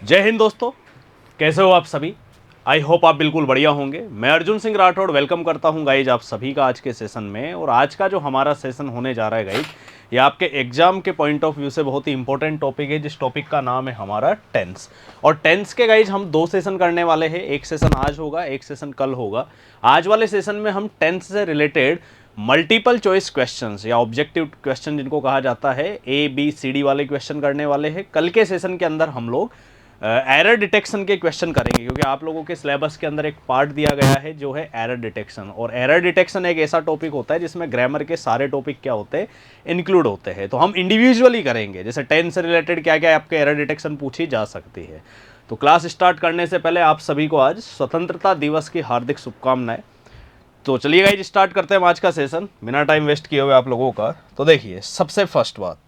जय हिंद दोस्तों, कैसे हो आप सभी। आई होप आप बिल्कुल बढ़िया होंगे। मैं अर्जुन सिंह राठौड़ वेलकम करता हूं गाइज आप सभी का आज के सेशन में। और आज का जो हमारा सेशन होने जा रहा है गाइज, ये आपके एग्जाम के पॉइंट ऑफ व्यू से बहुत ही इंपॉर्टेंट टॉपिक है, जिस टॉपिक का नाम है हमारा टेंस। और टेंस के गाइज हम 2 सेशन करने वाले हैं। एक सेशन आज होगा, एक सेशन कल होगा। आज वाले सेशन में हम टेंस से रिलेटेड मल्टीपल चॉइस क्वेश्चंस या ऑब्जेक्टिव क्वेश्चन जिनको कहा जाता है, ABCD वाले क्वेश्चन करने वाले हैं। कल के सेशन के अंदर हम लोग एरर डिटेक्शन के क्वेश्चन करेंगे, क्योंकि आप लोगों के सिलेबस के अंदर एक पार्ट दिया गया है जो है एरर डिटेक्शन। और एरर डिटेक्शन एक ऐसा टॉपिक होता है जिसमें ग्रामर के सारे टॉपिक क्या होते हैं, इंक्लूड होते हैं। तो हम इंडिविजुअली करेंगे, जैसे टेंस से रिलेटेड क्या क्या आपके एरर डिटेक्शन पूछी जा सकती है। तो क्लास स्टार्ट करने से पहले आप सभी को आज स्वतंत्रता दिवस की हार्दिक शुभकामनाएं। तो चलिए गाइज स्टार्ट करते हैं आज का सेशन बिना टाइम वेस्ट किए हुए आप लोगों का। तो देखिए, सबसे फर्स्ट बात,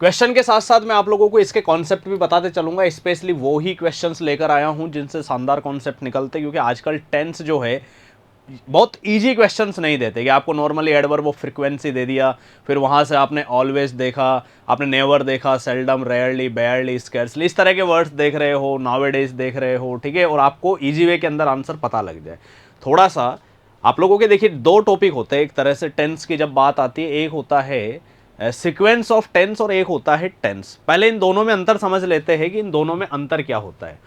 क्वेश्चन के साथ साथ मैं आप लोगों को इसके कॉन्सेप्ट भी बताते चलूंगा। स्पेशली वो ही क्वेश्चंस लेकर आया हूं जिनसे शानदार कॉन्सेप्ट निकलते, क्योंकि आजकल टेंस जो है बहुत इजी क्वेश्चंस नहीं देते कि आपको नॉर्मली एडवर्ब ऑफ फ्रीक्वेंसी दे दिया, फिर वहां से आपने ऑलवेज देखा, आपने नेवर देखा, सेल्डम, रेयरली, बेयरली, स्कैर्सली, इस तरह के वर्ड्स देख रहे हो, नाउअडेज देख रहे हो, ठीक है। और आपको इजी वे के अंदर आंसर पता लग जाए। थोड़ा सा आप लोगों के देखिए 2 टॉपिक होते हैं एक तरह से टेंस की जब बात आती है। एक होता है सीक्वेंस ऑफ टेंस और एक होता है टेंस। पहले इन दोनों में अंतर समझ लेते हैं कि इन दोनों में अंतर क्या होता है।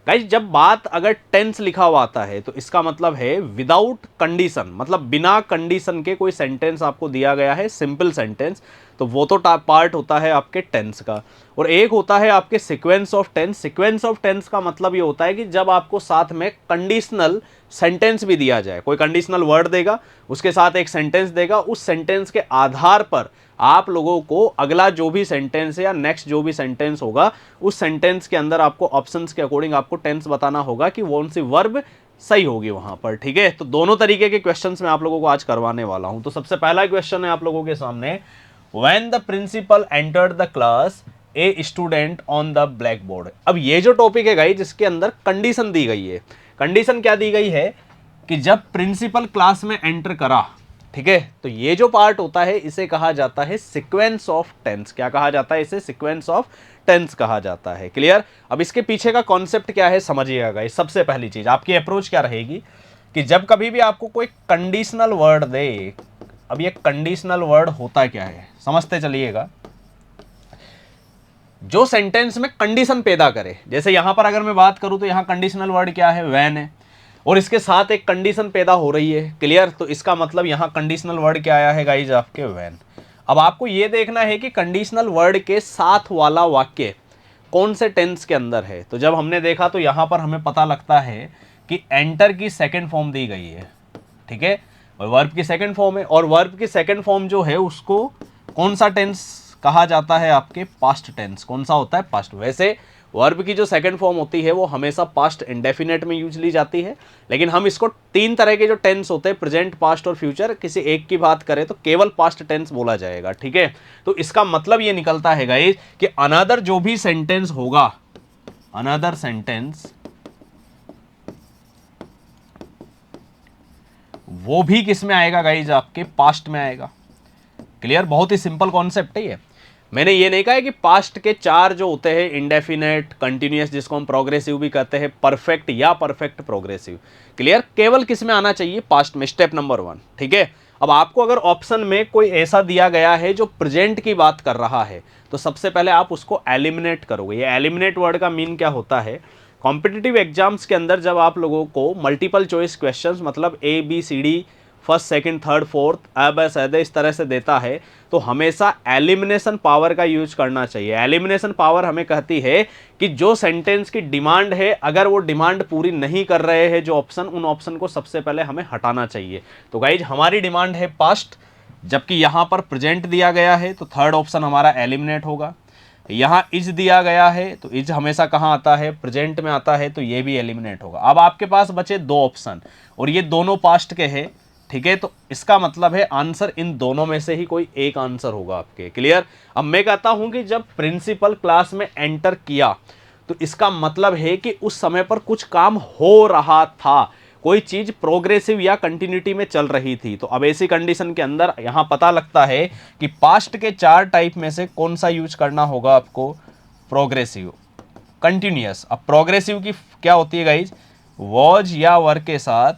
गाइस, जब बात अगर टेंस लिखा हुआ आता है तो इसका मतलब है विदाउट कंडीशन, मतलब बिना कंडीशन के कोई सेंटेंस आपको दिया गया है, सिंपल सेंटेंस, तो वो तो पार्ट होता है आपके टेंस का। और एक होता है आपके sequence of tense. Sequence of tense का मतलब ये होता है कि जब आपको साथ में कंडीशनल सेंटेंस भी दिया जाए, कोई कंडीशनल वर्ड देगा, उसके साथ एक सेंटेंस देगा, उस सेंटेंस के आधार पर आप लोगों को अगला जो भी सेंटेंस है या नेक्स्ट जो भी सेंटेंस होगा, उस सेंटेंस के अंदर आपको ऑप्शंस के अकॉर्डिंग आपको टेंस बताना होगा कि कौन सी वर्ब सही होगी वहां पर, ठीक है। तो दोनों तरीके के क्वेश्चंस मैं आप लोगों को आज करवाने वाला हूं। तो सबसे पहला क्वेश्चन है आप लोगों के सामने, when the principal entered the class a student on the black board. अब ये जो टॉपिक है गाइस, जिसके अंदर कंडीशन दी गई है। कंडीशन क्या दी गई है कि जब प्रिंसिपल क्लास में एंटर करा, ठीक है, तो ये जो पार्ट होता है इसे कहा जाता है सीक्वेंस ऑफ टेंस। क्या कहा जाता है? इसे सीक्वेंस ऑफ टेंस कहा जाता है। क्लियर? अब इसके पीछे का कॉन्सेप्ट क्या है समझिएगा गाइस। सबसे पहली चीज, आपकी अप्रोच क्या रहेगी कि जब कभी भी आपको कोई कंडीशनल वर्ड दे, अब ये कंडीशनल वर्ड होता क्या है समझते चलिएगा। जो सेंटेंस में कंडीशन पैदा करे, जैसे यहां पर अगर मैं बात करूं तो यहां कंडीशनल वर्ड क्या है? व्हेन है, और इसके साथ एक कंडीशन पैदा हो रही है। क्लियर? तो इसका मतलब यहां कंडीशनल वर्ड क्या आया है गाइज? आपके व्हेन। अब आपको यह देखना है कि कंडीशनल वर्ड के साथ वाला वाक्य कौन से टेंस के अंदर है। तो जब हमने देखा तो यहां पर हमें पता लगता है कि एंटर की सेकेंड फॉर्म दी गई है, ठीक है, और वर्ब की सेकेंड फॉर्म है। और वर्ब की सेकेंड फॉर्म जो है उसको कौन सा टेंस कहा जाता है? आपके पास्ट टेंस। कौन सा होता है? पास्ट। वैसे वर्ब की जो सेकंड फॉर्म होती है वो हमेशा पास्ट इंडेफिनेट में यूज ली जाती है, लेकिन हम इसको 3 तरह के जो टेंस होते हैं, प्रेजेंट, पास्ट और फ्यूचर, किसी एक की बात करें तो केवल पास्ट टेंस बोला जाएगा, ठीक है। तो इसका मतलब ये निकलता है गाइस कि अनदर जो भी सेंटेंस होगा, अनदर सेंटेंस, वो भी किस में आएगा गाइस? आपके पास्ट में आएगा। क्लियर? बहुत ही सिंपल कॉन्सेप्ट है ये। मैंने ये नहीं कहा है कि पास्ट के 4 जो होते हैं, इंडेफिनेट, कंटिन्यूअस, जिसको हम प्रोग्रेसिव भी कहते हैं, परफेक्ट या परफेक्ट प्रोग्रेसिव। क्लियर? केवल किस में आना चाहिए? पास्ट में, स्टेप नंबर 1, ठीक है। अब आपको अगर ऑप्शन में कोई ऐसा दिया गया है जो प्रेजेंट की बात कर रहा है, तो सबसे पहले आप उसको एलिमिनेट करोगे। ये एलिमिनेट वर्ड का मीन क्या होता है? कॉम्पिटिटिव एग्जाम्स के अंदर जब आप लोगों को मल्टीपल चॉइस क्वेश्चंस, मतलब ABCD, first, second, third, fourth, अब ऐसे इस तरह से देता है, तो हमेशा एलिमिनेशन पावर का यूज करना चाहिए। एलिमिनेशन पावर हमें कहती है कि जो सेंटेंस की डिमांड है, अगर वो डिमांड पूरी नहीं कर रहे हैं जो ऑप्शन, उन ऑप्शन को सबसे पहले हमें हटाना चाहिए। तो गाइज, हमारी डिमांड है पास्ट, जबकि यहां पर प्रेजेंट दिया गया है, तो थर्ड ऑप्शन हमारा एलिमिनेट होगा। यहाँ इज दिया गया है, तो इज हमेशा कहाँ आता है? प्रेजेंट में आता है, तो ये भी एलिमिनेट होगा। अब आपके पास बचे 2 ऑप्शन और ये दोनों पास्ट के हैं, ठीक है। तो इसका मतलब है आंसर इन दोनों में से ही कोई एक आंसर होगा आपके। क्लियर? अब मैं कहता हूं कि जब प्रिंसिपल क्लास में एंटर किया, तो इसका मतलब है कि उस समय पर कुछ काम हो रहा था, कोई चीज प्रोग्रेसिव या कंटिन्यूटी में चल रही थी। तो अब ऐसी कंडीशन के अंदर यहां पता लगता है कि पास्ट के 4 टाइप में से कौन सा यूज करना होगा आपको? प्रोग्रेसिव। कंटिन्यूअस। अब प्रोग्रेसिव की क्या होती है गाइज, वॉज या वर के साथ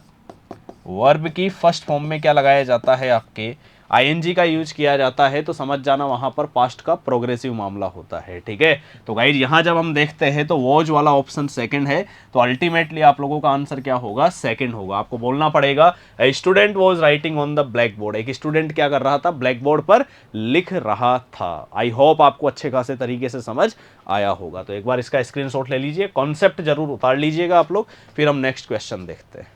वर्ब की फर्स्ट फॉर्म में क्या लगाया जाता है, आपके आईएनजी का यूज किया जाता है, तो समझ जाना वहां पर पास्ट का प्रोग्रेसिव मामला होता है। ठीक है, तो गाइज यहां जब हम देखते हैं तो वॉज वाला ऑप्शन सेकंड है, तो अल्टीमेटली आप लोगों का आंसर क्या होगा, सेकंड होगा। आपको बोलना पड़ेगा a student was writing on the black board, एक स्टूडेंट क्या कर रहा था, ब्लैक बोर्ड पर लिख रहा था। आई होप आपको अच्छे खासे तरीके से समझ आया होगा। तो एक बार इसका स्क्रीनशॉट ले लीजिए, कॉन्सेप्ट जरूर उतार लीजिएगा आप लोग, फिर हम नेक्स्ट क्वेश्चन देखते हैं।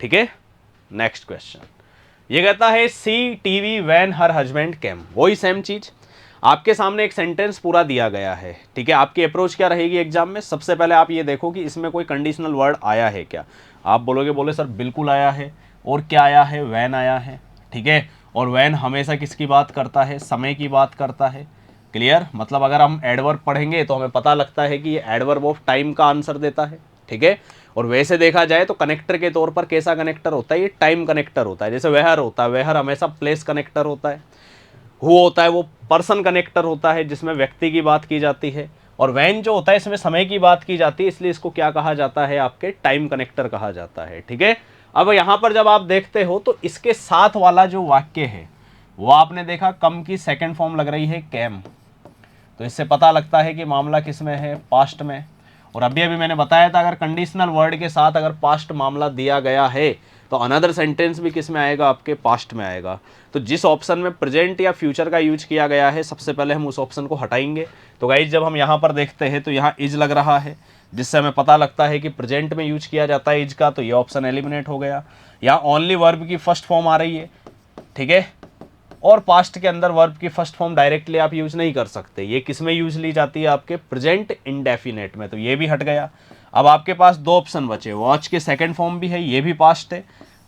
ठीक है, नेक्स्ट क्वेश्चन ये कहता है सी टीवी व्हेन हर हस्बैंड केम। वही सेम चीज, आपके सामने एक सेंटेंस पूरा दिया गया है। ठीक है, आपकी अप्रोच क्या रहेगी एग्जाम में, सबसे पहले आप ये देखो कि इसमें कोई कंडीशनल वर्ड आया है क्या। आप बोले सर बिल्कुल आया है, और क्या आया है, व्हेन आया है। ठीक है, और व्हेन हमेशा किसकी बात करता है, समय की बात करता है। क्लियर, मतलब अगर हम एडवर्ब पढ़ेंगे तो हमें पता लगता है कि ये एडवर्ब ऑफ टाइम का आंसर देता है। ठीक है, और वैसे देखा जाए तो कनेक्टर के तौर पर कैसा कनेक्टर होता है, ये टाइम कनेक्टर होता है। जैसे वेहर होता है, वेहर हमेशा प्लेस कनेक्टर होता है। हु होता है वो पर्सन कनेक्टर होता है, जिसमें व्यक्ति की बात की जाती है। और वैन जो होता है इसमें समय की बात की जाती है, इसलिए इसको क्या कहा जाता है, आपके टाइम कनेक्टर कहा जाता है। ठीक है, अब यहां पर जब आप देखते हो तो इसके साथ वाला जो वाक्य है वो आपने देखा कम की सेकेंड फॉर्म लग रही है कैम, तो इससे पता लगता है कि मामला किस में है, पास्ट में। और अभी अभी मैंने बताया था अगर कंडीशनल वर्ड के साथ अगर पास्ट मामला दिया गया है तो अनदर सेंटेंस भी किस में आएगा, आपके पास्ट में आएगा। तो जिस ऑप्शन में प्रेजेंट या फ्यूचर का यूज किया गया है सबसे पहले हम उस ऑप्शन को हटाएंगे। तो गाइज जब हम यहाँ पर देखते हैं तो यहाँ इज लग रहा है, जिससे हमें पता लगता है कि प्रेजेंट में यूज किया जाता है इज का, तो ये ऑप्शन एलिमिनेट हो गया। यहाँ ओनली वर्ब की फर्स्ट फॉर्म आ रही है। ठीक है, और पास्ट के अंदर वर्ब की फर्स्ट फॉर्म डायरेक्टली आप यूज नहीं कर सकते, ये किस में यूज ली जाती है, आपके प्रेजेंट इंडेफिनेट में, तो ये भी हट गया। अब आपके पास दो ऑप्शन बचे, वॉच के सेकंड फॉर्म भी है, ये भी पास्ट है,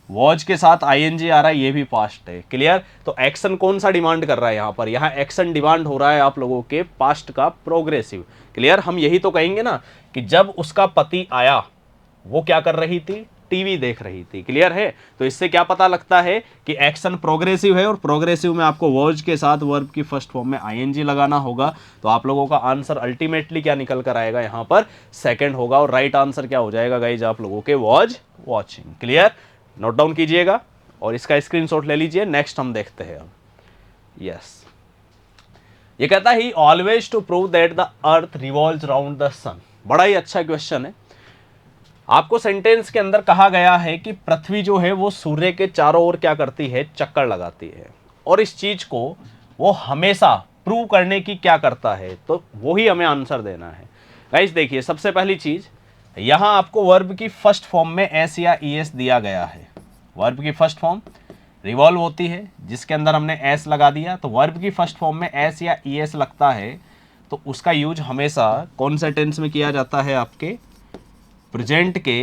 वॉच के साथ आईएनजी आ रहा है, ये भी पास्ट है। क्लियर, तो एक्शन कौन सा डिमांड कर रहा है यहाँ पर, यहाँ एक्शन डिमांड हो रहा है आप लोगों के पास्ट का प्रोग्रेसिव। क्लियर, हम यही तो कहेंगे ना कि जब उसका पति आया वो क्या कर रही थी, टीवी देख रही थी। क्लियर है, तो इससे क्या पता लगता है कि एक्शन प्रोग्रेसिव है, और प्रोग्रेसिव में आपको वर्ब के साथ वर्ब की फर्स्ट फॉर्म में आईएनजी लगाना होगा। तो आप लोगों का आंसर अल्टीमेटली क्या निकल कर आएगा, यहाँ पर सेकंड होगा। और राइट आंसर क्या हो जाएगा गाइज, आप लोगों के was watching. Clear, note down कीजिएगा और इसका स्क्रीनशॉट ले लीजिए। नेक्स्ट हम देखते हैं अब, यस ये कहता है he always to prove that the earth revolves around the sun. बड़ा ही अच्छा क्वेश्चन है। आपको सेंटेंस के अंदर कहा गया है कि पृथ्वी जो है वो सूर्य के चारों ओर क्या करती है, चक्कर लगाती है, और इस चीज को वो हमेशा प्रूव करने की क्या करता है, तो वो ही हमें आंसर देना है। गाइस देखिए, सबसे पहली चीज यहां आपको वर्ब की फर्स्ट फॉर्म में एस या ईएस दिया गया है। वर्ब की फर्स्ट फॉर्म रिवॉल्व होती है, जिसके अंदर हमने एस लगा दिया, तो वर्ब की फर्स्ट फॉर्म में एस या ईएस लगता है तो उसका यूज हमेशा कौन से टेंस में किया जाता है, आपके प्रेजेंट के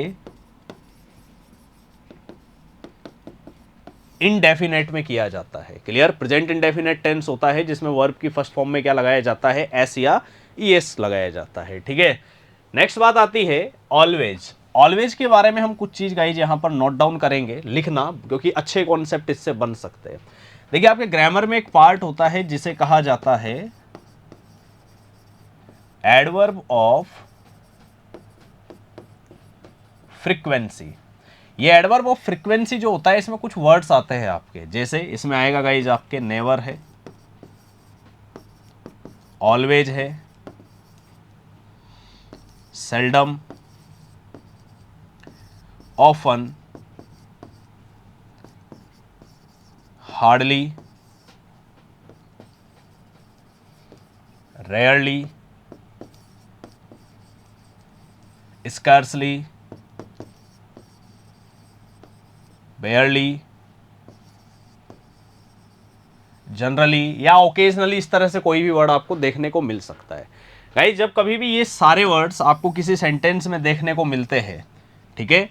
इनडेफिनेट में किया जाता है। क्लियर, प्रेजेंट इंडेफिनेट टेंस होता है जिसमें वर्ब की फर्स्ट फॉर्म में क्या लगाया जाता है, एस या ईएस लगाया जाता है। ठीक है, नेक्स्ट बात आती है ऑलवेज। ऑलवेज के बारे में हम कुछ चीज गाइज यहां पर नोट डाउन करेंगे, लिखना, क्योंकि अच्छे कॉन्सेप्ट इससे बन सकते हैं। देखिए, आपके ग्रामर में एक पार्ट होता है जिसे कहा जाता है एडवर्ब ऑफ फ्रीक्वेंसी। ये एडवर्ब ऑफ फ्रीक्वेंसी जो होता है इसमें कुछ वर्ड्स आते हैं आपके, जैसे इसमें आएगा गाइज आपके नेवर है, ऑलवेज है, seldom, often, hardly, rarely, scarcely, बेयरली, generally या ओकेजनली, इस तरह से कोई भी वर्ड आपको देखने को मिल सकता है। गाइस, जब कभी भी ये सारे वर्ड्स आपको किसी सेंटेंस में देखने को मिलते हैं, ठीक है,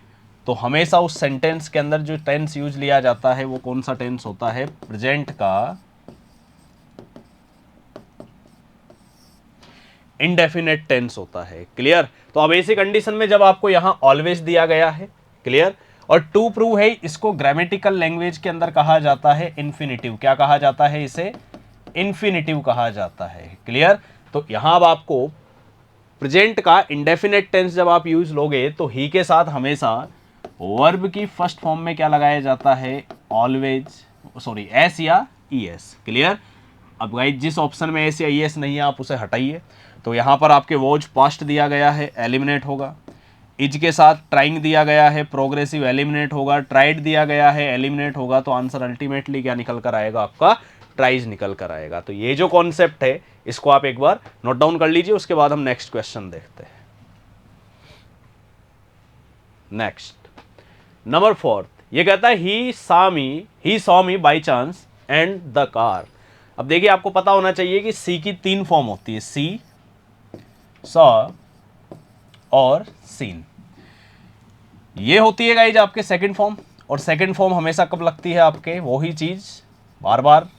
तो हमेशा उस सेंटेंस के अंदर जो टेंस यूज लिया जाता है वो कौन सा टेंस होता है, प्रेजेंट का इनडेफिनेट टेंस होता है। क्लियर, तो अब ऐसी कंडीशन में जब आपको यहां ऑलवेज दिया गया है, क्लियर, और टू प्रूव है, इसको ग्रामेटिकल लैंग्वेज के अंदर कहा जाता है इन्फिनिटिव। क्या कहा जाता है इसे, इन्फिनिटिव कहा जाता है। क्लियर, तो यहां अब आपको प्रेजेंट का इंडेफिनेट टेंस जब आप यूज लोगे तो ही के साथ हमेशा वर्ब की फर्स्ट फॉर्म में क्या लगाया जाता है, ऑलवेज, सॉरी एस या ई एस। क्लियर। अब गाइस जिस ऑप्शन में एस या ई एस नहीं है आप उसे हटाइए। तो यहाँ पर आपके वॉज पास्ट दिया गया है, एलिमिनेट होगा। इज के साथ ट्राइंग दिया गया है, प्रोग्रेसिव, एलिमिनेट होगा। ट्राइड दिया गया है, एलिमिनेट होगा। तो आंसर अल्टीमेटली क्या निकल कर आएगा, आपका ट्राइज निकल कर आएगा। तो ये जो कॉन्सेप्ट है इसको आप एक बार नोट डाउन कर लीजिए, उसके बाद हम नेक्स्ट क्वेश्चन देखते हैं। नेक्स्ट नंबर 4, ये कहता है he saw me by chance and the car. अब देखिए आपको पता होना चाहिए कि सी की 3 फॉर्म होती है, सी, सॉ और सीन। ये होती है गाइज आपके सेकंड फॉर्म, और सेकंड फॉर्म हमेशा कब लगती है आपके, वही चीज बार बार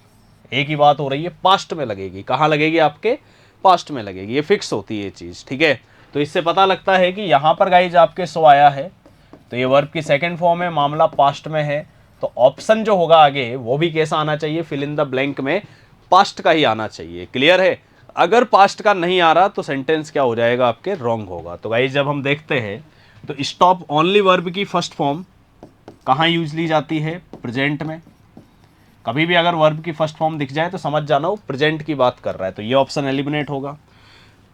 एक ही बात हो रही है, पास्ट में लगेगी। कहाँ लगेगी, आपके पास्ट में लगेगी, ये फिक्स होती है ये चीज। ठीक है, तो इससे पता लगता है कि यहां पर गाइज आपके सो आया है तो ये वर्ब की सेकंड फॉर्म है, मामला पास्ट में है। तो ऑप्शन जो होगा आगे वो भी कैसा आना चाहिए, फिल इन द ब्लैंक में पास्ट का ही आना चाहिए। क्लियर है। अगर पास्ट का नहीं आ रहा तो सेंटेंस क्या हो जाएगा, आपके रॉन्ग होगा। तो गाइस जब हम देखते हैं तो स्टॉप ओनली वर्ब की फर्स्ट फॉर्म कहाँ यूज ली जाती है, प्रेजेंट में। कभी भी अगर वर्ब की फर्स्ट फॉर्म दिख जाए तो समझ जाना वो प्रेजेंट की बात कर रहा है, तो ये ऑप्शन एलिमिनेट होगा।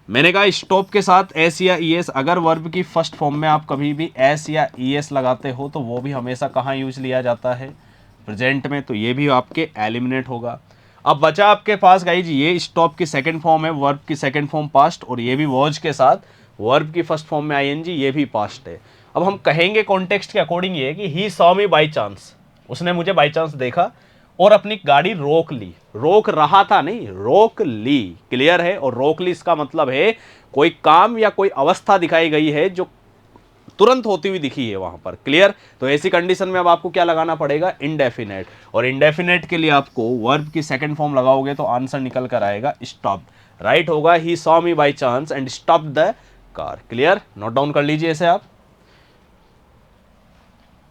मैंने कहा स्टॉप के साथ एस या ई एस, अगर वर्ब की फर्स्ट फॉर्म में आप कभी भी एस या ई एस लगाते हो तो वो भी हमेशा कहाँ यूज लिया जाता है, प्रेजेंट में। तो ये भी आपके एलिमिनेट होगा। अब बचा आपके पास गाइज ये स्टॉप की सेकंड फॉर्म है, वर्ब की सेकंड फॉर्म पास्ट, और ये भी वॉज के साथ वर्ब की फर्स्ट फॉर्म में आईएनजी, ये भी पास्ट है। अब हम कहेंगे कॉन्टेक्स्ट के अकॉर्डिंग ये कि he saw me by chance, उसने मुझे बाई चांस देखा और अपनी गाड़ी रोक ली। रोक रहा था नहीं, रोक ली। क्लियर है। और रोक ली इसका मतलब है कोई काम या कोई अवस्था दिखाई गई है जो तुरंत होती हुई दिखी है वहां पर। क्लियर। तो ऐसी कंडीशन में अब आपको क्या लगाना पड़ेगा, इंडेफिनेट। और इंडेफिनेट के लिए आपको वर्ब की सेकंड फॉर्म लगाओगे तो आंसर निकल कर आएगा स्टॉप। राइट होगा he saw me by chance and stop the car. Clear. Note down कर लीजिए इसे आप।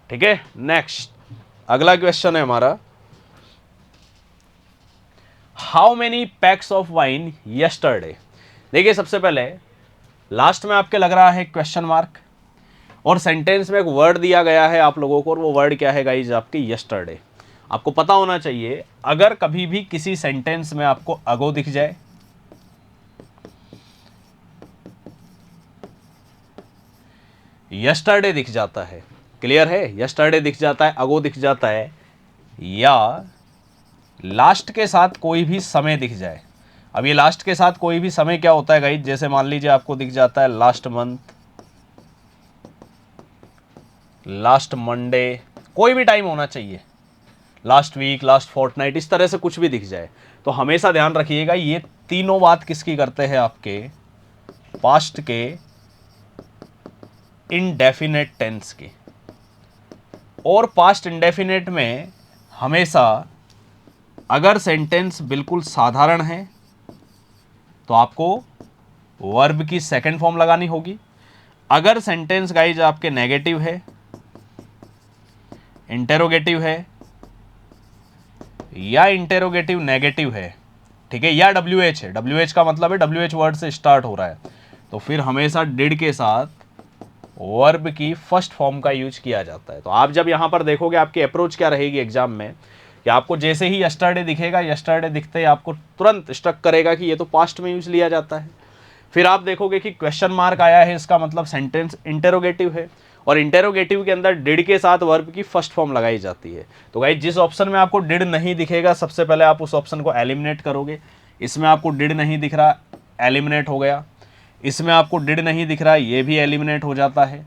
ठीक है। नेक्स्ट अगला क्वेश्चन है हमारा, how many PACS of wine yesterday. देखिए सबसे पहले लास्ट में आपके लग रहा है क्वेश्चन मार्क, और सेंटेंस में एक वर्ड दिया गया है आप लोगों को, और वो वर्ड क्या है गाइज, आपकी यस्टरडे। आपको पता होना चाहिए अगर कभी भी किसी सेंटेंस में आपको अगो दिख जाए, यस्टरडे दिख जाता है, क्लियर है, यस्टरडे दिख जाता है, अगो दिख जाता है, या लास्ट के साथ कोई भी समय दिख जाए। अब ये लास्ट के साथ कोई भी समय क्या होता है गाइज, जैसे मान लीजिए आपको दिख जाता है लास्ट मंथ, लास्ट मंडे, कोई भी टाइम होना चाहिए, लास्ट वीक, लास्ट फोर्टनाइट, इस तरह से कुछ भी दिख जाए तो हमेशा ध्यान रखिएगा ये तीनों बात किसकी करते हैं, आपके पास्ट के इनडेफिनेट टेंस की। और पास्ट इंडेफिनेट में हमेशा अगर सेंटेंस बिल्कुल साधारण है तो आपको वर्ब की सेकंड फॉर्म लगानी होगी। अगर सेंटेंस गाइज आपके नेगेटिव है, इंटेरोगेटिव है, या इंटेरोगेटिव नेगेटिव है, ठीक है, या WH है, WH का मतलब है WH वर्ड से स्टार्ट हो रहा है, तो फिर हमेशा डिड के साथ वर्ब की फर्स्ट फॉर्म का यूज किया जाता है। तो आप जब यहां पर देखोगे आपकी अप्रोच क्या रहेगी एग्जाम में, कि आपको जैसे ही यस्टरडे दिखेगा, यस्टरडे दिखते ही आपको तुरंत स्ट्रक करेगा कि ये तो पास्ट में यूज लिया जाता है। फिर आप देखोगे कि क्वेश्चन मार्क आया है, इसका मतलब सेंटेंस इंटेरोगेटिव है, और इंटेरोगेटिव के अंदर डिड के साथ वर्ब की फर्स्ट फॉर्म लगाई जाती है। तो गाइस जिस ऑप्शन में आपको डिड नहीं दिखेगा सबसे पहले आप उस ऑप्शन को एलिमिनेट करोगे। इसमें आपको डिड नहीं दिख रहा, एलिमिनेट हो गया। इसमें आपको डिड नहीं दिख रहा, ये भी एलिमिनेट हो जाता है।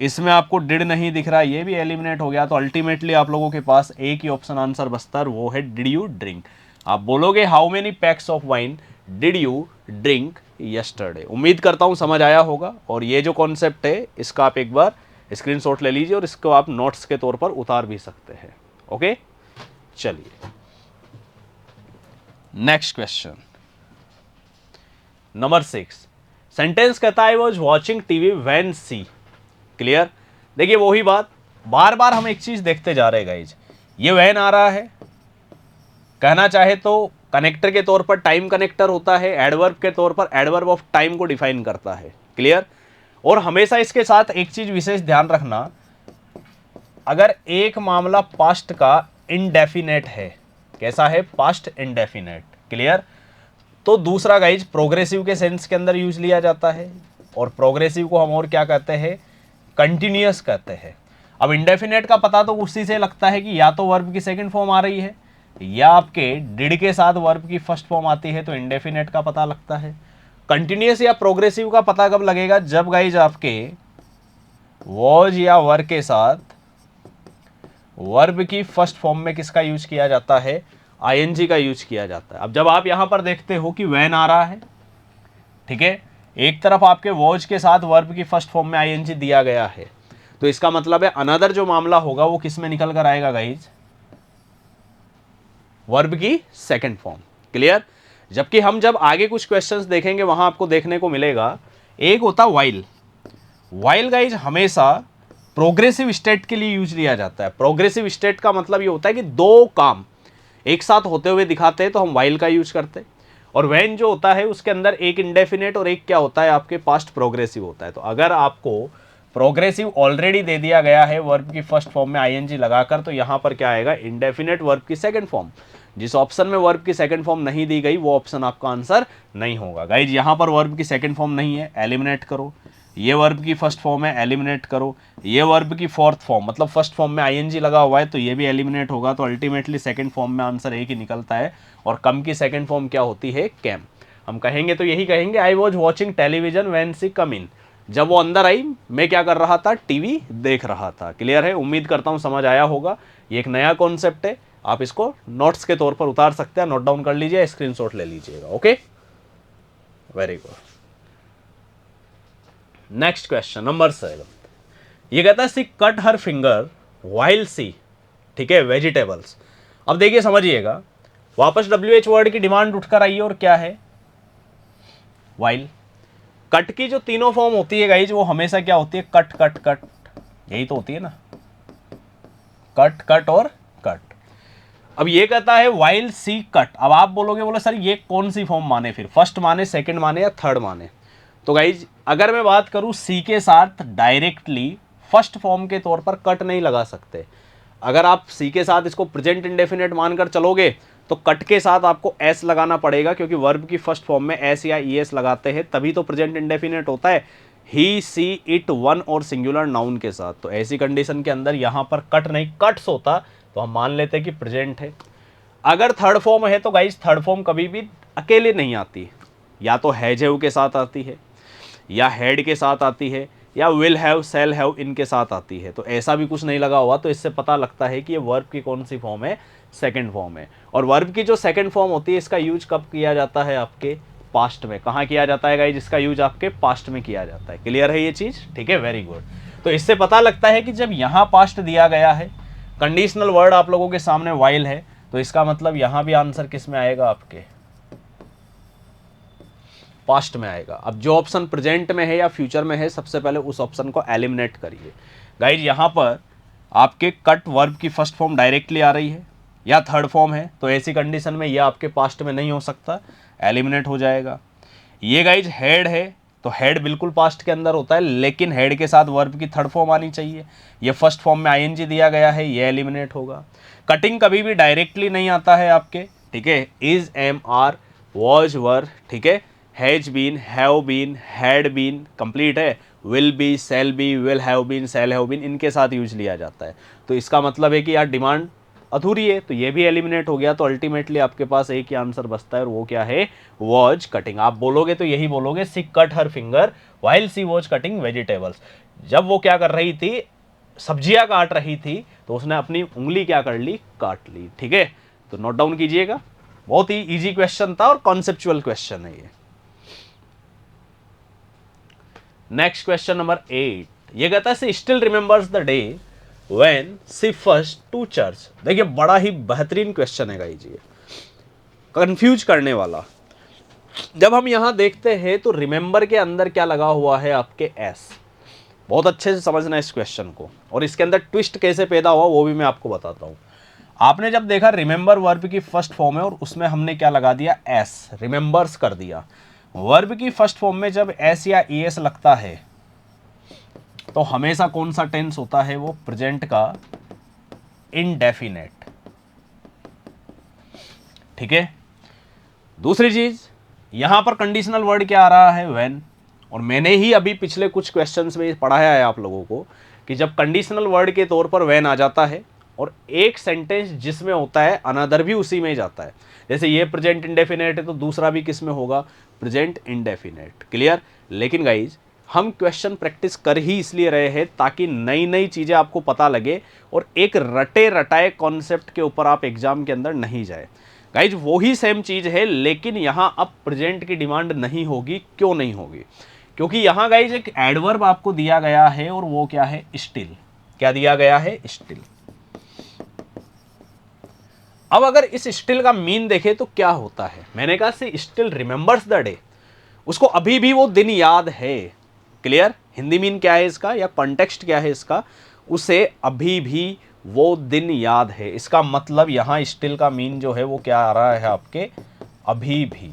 इसमें आपको डिड नहीं दिख रहा, ये भी एलिमिनेट हो गया। तो अल्टीमेटली आप लोगों के पास एक ही ऑप्शन आंसर बचता है, वो है डिड यू ड्रिंक। आप बोलोगे how many PACS of wine did you drink yesterday. उम्मीद करता हूं समझ आया होगा, और ये जो कॉन्सेप्ट है इसका आप एक बार स्क्रीनशॉट ले लीजिए और इसको आप नोट्स के तौर पर उतार भी सकते हैं। ओके, चलिए नेक्स्ट क्वेश्चन नंबर 6। सेंटेंस कहता है I was watching TV when she. Clear. देखिए वही बात, बार बार हम एक चीज देखते जा रहे हैं गाइज, ये वैन आ रहा है, कहना चाहे तो कनेक्टर के तौर पर टाइम कनेक्टर होता है, एडवर्ब के तौर पर एडवर्ब ऑफ टाइम को डिफाइन करता है। क्लियर। और हमेशा इसके साथ एक चीज विशेष ध्यान रखना, अगर एक मामला पास्ट का इनडेफिनेट है, कैसा है, पास्ट इनडेफिनेट, क्लियर, तो दूसरा गाइज प्रोग्रेसिव के सेंस के अंदर यूज लिया जाता है, और प्रोग्रेसिव को हम और क्या कहते हैं, कंटिन्यूअस कहते हैं। अब इंडेफिनेट का पता तो उसी से लगता है कि या तो वर्ब की सेकंड फॉर्म आ रही है या आपके डिड के साथ वर्ब की फर्स्ट फॉर्म आती है, तो इंडेफिनेट का पता लगता है। कंटिन्यूअस या प्रोग्रेसिव का पता कब लगेगा, जब गाइज आपके वॉज या वर के साथ वर्ब की फर्स्ट फॉर्म में किसका यूज किया जाता है, आईएनजी का यूज किया जाता है। अब जब आप यहां पर देखते हो कि वैन आ रहा है, ठीक है, एक तरफ आपके वॉज के साथ वर्ब की फर्स्ट फॉर्म में आईएनजी दिया गया है, तो इसका मतलब है अनदर जो मामला होगा वो किस में निकल कर आएगा गाइज, वर्ब की सेकंड फॉर्म। क्लियर। जबकि हम जब आगे कुछ क्वेश्चंस देखेंगे वहां आपको देखने को मिलेगा, एक होता वाइल। वाइल गाइज हमेशा प्रोग्रेसिव स्टेट के लिए यूज लिया जाता है। प्रोग्रेसिव स्टेट का मतलब ये होता है कि दो काम एक साथ होते हुए दिखाते हैं तो हम वाइल का यूज करते हैं। और व्हेन जो होता है उसके अंदर एक इंडेफिनेट और एक क्या होता है, आपके पास्ट प्रोग्रेसिव होता है। तो अगर आपको प्रोग्रेसिव ऑलरेडी दे दिया गया है वर्ब की फर्स्ट फॉर्म में आईएनजी लगाकर, तो यहां पर क्या आएगा, इंडेफिनेट वर्ब की सेकंड फॉर्म। जिस ऑप्शन में वर्ब की सेकंड फॉर्म नहीं दी गई वो ऑप्शन आपका आंसर नहीं होगा। गाइज यहां पर वर्ब की सेकंड फॉर्म नहीं है, एलिमिनेट करो। ये वर्ब की फर्स्ट फॉर्म है, एलिमिनेट करो। ये वर्ब की फोर्थ फॉर्म मतलब फर्स्ट फॉर्म में आईएनजी लगा हुआ है, तो ये भी एलिमिनेट होगा। तो अल्टीमेटली सेकंड फॉर्म में आंसर एक ही निकलता है, और कम की सेकंड फॉर्म क्या होती है, कैम। हम कहेंगे तो यही कहेंगे, I was watching television when she come in. जब वो अंदर आई मैं क्या कर रहा था, टीवी देख रहा था। क्लियर है, उम्मीद करता हूं समझ आया होगा। ये एक नया कॉन्सेप्ट है, आप इसको नोट्स के तौर पर उतार सकते हैं, नोट डाउन कर लीजिए, स्क्रीनशॉट ले लीजिएगा। Okay, very good. Next question number 7, ये कहता है सी कट हर फिंगर वाइल सी, ठीक है, वेजिटेबल्स। अब देखिए समझिएगा, वापस WH वर्ड की डिमांड उठकर आई है, और क्या है, वाइल। कट की जो तीनों फॉर्म होती है गाइज वो हमेशा क्या होती है, कट कट कट, यही तो होती है ना, कट कट और कट। अब ये कहता है वाइल सी कट। अब आप बोलोगे सर ये कौन सी फॉर्म माने, फिर फर्स्ट माने, सेकंड माने या थर्ड माने। तो गाइज अगर मैं बात करूं सी के साथ डायरेक्टली फर्स्ट फॉर्म के तौर पर कट नहीं लगा सकते। अगर आप सी के साथ इसको प्रेजेंट इंडेफिनेट मानकर चलोगे तो कट के साथ आपको एस लगाना पड़ेगा, क्योंकि वर्ब की फर्स्ट फॉर्म में एस या ईएस लगाते हैं तभी तो प्रेजेंट इंडेफिनेट होता है। ही सी इट वन और सिंगुलर नाउन के साथ। तो ऐसी कंडीशन के अंदर यहां पर कट नहीं कट्स होता तो हम मान लेते हैं कि प्रेजेंट है। अगर थर्ड फॉर्म है तो गाइज थर्ड फॉर्म कभी भी अकेले नहीं आती, या तो हैज हैव के साथ आती है, या हेड के साथ आती है, या विल हैव, शैल हैव, इनके साथ आती है। तो ऐसा भी कुछ नहीं लगा हुआ, तो इससे पता लगता है कि ये वर्ब की कौन सी फॉर्म है, सेकंड फॉर्म है। और वर्ब की जो सेकंड फॉर्म होती है इसका यूज कब किया जाता है, आपके पास्ट में। कहाँ किया जाता है गाइस, इसका यूज आपके पास्ट में किया जाता है। क्लियर है ये चीज, ठीक है, वेरी गुड। तो इससे पता लगता है कि जब यहाँ पास्ट दिया गया है, कंडीशनल वर्ड आप लोगों के सामने वाइल है, तो इसका मतलब यहां भी आंसर किस में आएगा, आपके पास्ट में आएगा। अब जो ऑप्शन प्रेजेंट में है या फ्यूचर में है, सबसे पहले उस ऑप्शन को एलिमिनेट करिए। गाइज यहां पर आपके कट वर्ब की फर्स्ट फॉर्म डायरेक्टली आ रही है या थर्ड फॉर्म है, तो ऐसी कंडीशन में ये आपके पास्ट में नहीं हो सकता, एलिमिनेट हो जाएगा। ये गाइज हेड है, तो हेड बिल्कुल पास्ट के अंदर होता है, लेकिन हेड के साथ वर्ब की थर्ड फॉर्म आनी चाहिए। ये फर्स्ट फॉर्म में आईएनजी दिया गया है, ये एलिमिनेट होगा। कटिंग कभी भी डायरेक्टली नहीं आता है आपके, ठीक है, is, am, are, was, were, ठीक है, has been, have been, had been, complete है, will be, shall be, will have been, shall have been, इनके साथ यूज लिया जाता है। तो इसका मतलब है कि यार डिमांड अधूरी है, तो ये भी एलिमिनेट हो गया। तो अल्टीमेटली आपके पास एक ही आंसर बचता है, और वो क्या है, वॉज कटिंग। आप बोलोगे तो यही बोलोगे, she cut her finger while she was cutting vegetables. जब वो क्या कर रही थी, सब्जियां काट रही थी, तो उसने अपनी उंगली क्या कर ली, काट ली। ठीक है, तो नोट डाउन कीजिएगा, बहुत ही इजी क्वेश्चन था और कॉन्सेप्चुअल क्वेश्चन है ये। नेक्स्ट क्वेश्चन नंबर 8, ये कहता है still remembers the day when she first to church. देखिए बड़ा ही बेहतरीन क्वेश्चन है गाइस, ये कंफ्यूज करने वाला। जब हम यहां देखते हैं तो रिमेंबर के अंदर क्या लगा हुआ है, आपके एस। बहुत अच्छे से समझना इस क्वेश्चन को, और इसके अंदर ट्विस्ट कैसे पैदा हुआ वो भी मैं आपको बताता हूं। आपने जब देखा रिमेंबर वर्ब की फर्स्ट फॉर्म है और उसमें हमने क्या लगा दिया, एस, रिमेंबर्स कर दिया। वर्ब की फर्स्ट फॉर्म में जब एस या ईएस लगता है तो हमेशा कौन सा टेंस होता है, वो प्रेजेंट का इनडेफिनेट। ठीक है। दूसरी चीज, यहां पर कंडीशनल वर्ड क्या आ रहा है, व्हेन। और मैंने ही अभी पिछले कुछ क्वेश्चंस में पढ़ाया है आप लोगों को कि जब कंडीशनल वर्ड के तौर पर व्हेन आ जाता है और एक सेंटेंस जिसमें होता है अनदर भी उसी में ही जाता है, जैसे ये प्रेजेंट इंडेफिनेट है तो दूसरा भी किस में होगा, प्रेजेंट इंडेफिनेट। क्लियर। लेकिन गाइज हम क्वेश्चन प्रैक्टिस कर ही इसलिए रहे हैं ताकि नई नई चीज़ें आपको पता लगे और एक रटे रटाए कॉन्सेप्ट के ऊपर आप एग्जाम के अंदर नहीं जाए। गाइज वही सेम चीज़ है, लेकिन यहां अब प्रेजेंट की डिमांड नहीं होगी। क्यों नहीं होगी, क्योंकि यहां गाइज एक एडवर्ब आपको दिया गया है और वो क्या है, स्टिल। क्या दिया गया है, स्टिल। अब अगर इस स्टिल का मीन देखें तो क्या होता है, मैंने कहा से स्टिल रिमेंबर्स द डे, उसको अभी भी वो दिन याद है। क्लियर। हिंदी मीन क्या है इसका या कॉन्टेक्स्ट क्या है इसका, उसे अभी भी वो दिन याद है। इसका मतलब यहां स्टिल का मीन जो है वो क्या आ रहा है आपके, अभी भी।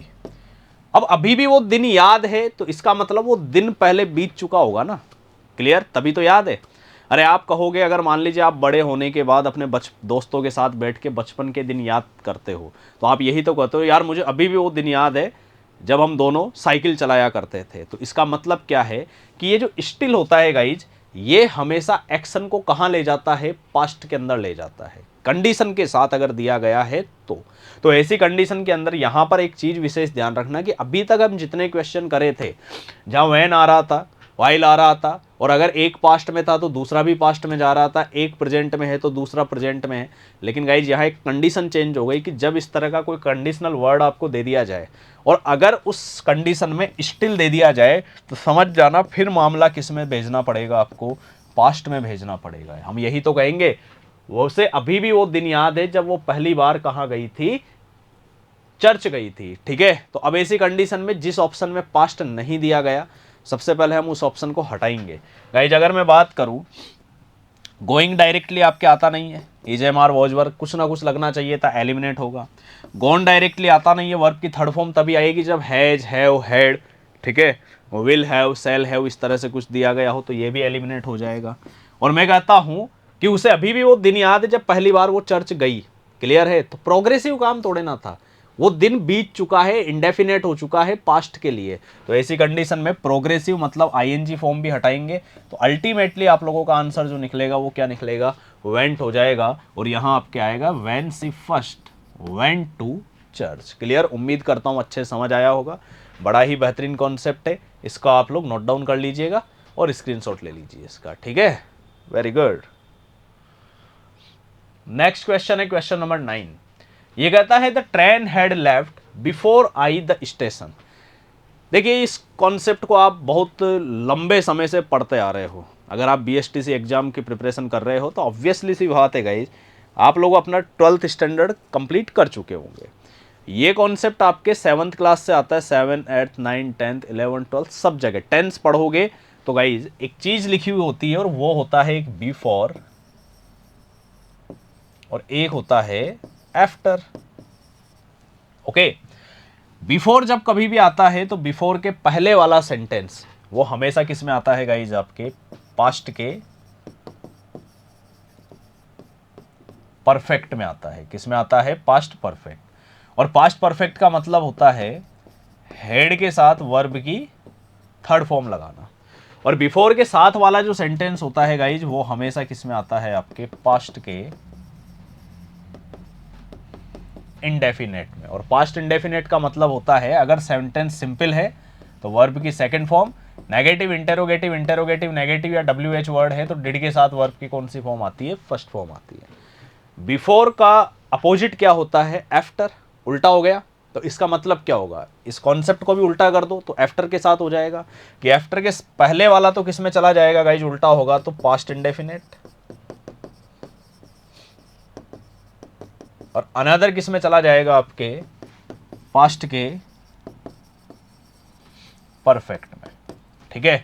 अब अभी भी वो दिन याद है तो इसका मतलब वो दिन पहले बीत चुका होगा ना। क्लियर, तभी तो याद है। अरे आप कहोगे अगर मान लीजिए आप बड़े होने के बाद अपने दोस्तों के साथ बैठ के बचपन के दिन याद करते हो तो आप यही तो कहते हो यार मुझे अभी भी वो दिन याद है जब हम दोनों साइकिल चलाया करते थे। तो इसका मतलब क्या है कि ये जो स्टिल होता है गाइज, ये हमेशा एक्शन को कहाँ ले जाता है, पास्ट के अंदर ले जाता है, कंडीशन के साथ अगर दिया गया है तो ऐसी कंडीशन के अंदर यहां पर एक चीज विशेष ध्यान रखना कि अभी तक हम जितने क्वेश्चन करे थे जहां वैन आ रहा था, वाइल आ रहा था, और अगर एक पास्ट में था तो दूसरा भी पास्ट में जा रहा था, एक प्रेजेंट में है तो दूसरा प्रेजेंट में है। लेकिन गाइज यहाँ एक कंडीशन चेंज हो गई कि जब इस तरह का कोई कंडीशनल वर्ड आपको दे दिया जाए और अगर उस कंडीशन में स्टिल दे दिया जाए तो समझ जाना फिर मामला किस में भेजना पड़ेगा, आपको पास्ट में भेजना पड़ेगा। हम यही तो कहेंगे वो से अभी भी वो दिन याद है जब वो पहली बार कहाँ गई थी, चर्च गई थी। ठीक है। तो अब ऐसी कंडीशन में जिस ऑप्शन में पास्ट नहीं दिया गया सबसे पहले हम उस ऑप्शन को हटाएंगे। गाइज अगर मैं बात करूं, गोइंग डायरेक्टली आपके आता नहीं है, इजेमार वॉज वर्क कुछ ना कुछ लगना चाहिए था, एलिमिनेट होगा। गोन डायरेक्टली आता नहीं है, वर्ब की थर्ड फॉर्म तभी आएगी जब हैज, हैव, हैड, ठीक है, विल हैव, सेल हैव, इस तरह से कुछ दिया गया हो तो ये भी एलिमिनेट हो जाएगा। और मैं कहता हूं कि उसे अभी भी वो दिन याद है जब पहली बार वो चर्च गई। क्लियर है। तो प्रोग्रेसिव काम तोड़े ना था, वो दिन बीत चुका है, इंडेफिनेट हो चुका है पास्ट के लिए। तो ऐसी कंडीशन में प्रोग्रेसिव मतलब आईएनजी फॉर्म भी हटाएंगे तो अल्टीमेटली आप लोगों का आंसर जो निकलेगा वो क्या निकलेगा, वेंट हो जाएगा। और यहां आपके आएगा when she first went to church. Clear. उम्मीद करता हूं अच्छे समझ आया होगा। बड़ा ही बेहतरीन कॉन्सेप्ट है, इसका आप लोग नोट डाउन कर लीजिएगा और स्क्रीनशॉट ले लीजिए इसका। ठीक है, वेरी गुड। नेक्स्ट क्वेश्चन है क्वेश्चन नंबर 9। ये कहता है the train had left before I the station. देखिए इस कॉन्सेप्ट को आप बहुत लंबे समय से पढ़ते आ रहे हो। अगर आप बीएसटीसी एग्जाम की प्रिपरेशन कर रहे हो तो ऑब्वियसली सी बात है गाइज, आप लोग अपना 12th स्टैंडर्ड कंप्लीट कर चुके होंगे। ये कॉन्सेप्ट आपके 7th क्लास से आता है, 7, 8, 9, 10, 11, 12 सब जगह। टेंस पढ़ोगे तो गाइज एक चीज लिखी हुई होती है और वो होता है एक बिफोर और एक होता है आफ्टर। ओके। बिफोर जब कभी भी आता है तो बिफोर के पहले वाला सेंटेंस वो हमेशा किस में आता है गाइज, आपके पास्ट के परफेक्ट में आता है। किस में आता है, पास्ट परफेक्ट। और पास्ट परफेक्ट का मतलब होता है हेड के साथ वर्ब की थर्ड फॉर्म लगाना। और बिफोर के साथ वाला जो सेंटेंस होता है गाइज वो हमेशा किस में आता है, आपके पास्ट के इंडेफिनेट में। और पास्ट इंडेफिनेट का मतलब होता है अगर सेंटेंस सिंपल है तो वर्ब की second form, negative, interrogative, interrogative negative या WH वर्ड है तो डिड के साथ वर्ब की कौन सी फॉर्म आती है, फर्स्ट फॉर्म आती है। बिफोर का अपोजिट क्या होता है, आफ्टर। उल्टा हो गया तो इसका मतलब क्या होगा, इस कॉन्सेप्ट को भी उल्टा कर दो तो आफ्टर के साथ हो जाएगा कि आफ्टर के पहले वाला तो किस में चला जाएगा गाइज, उल्टा होगा तो पास्ट इंडेफिनेट। और अनदर किस में चला जाएगा, आपके पास्ट के परफेक्ट में। ठीक है।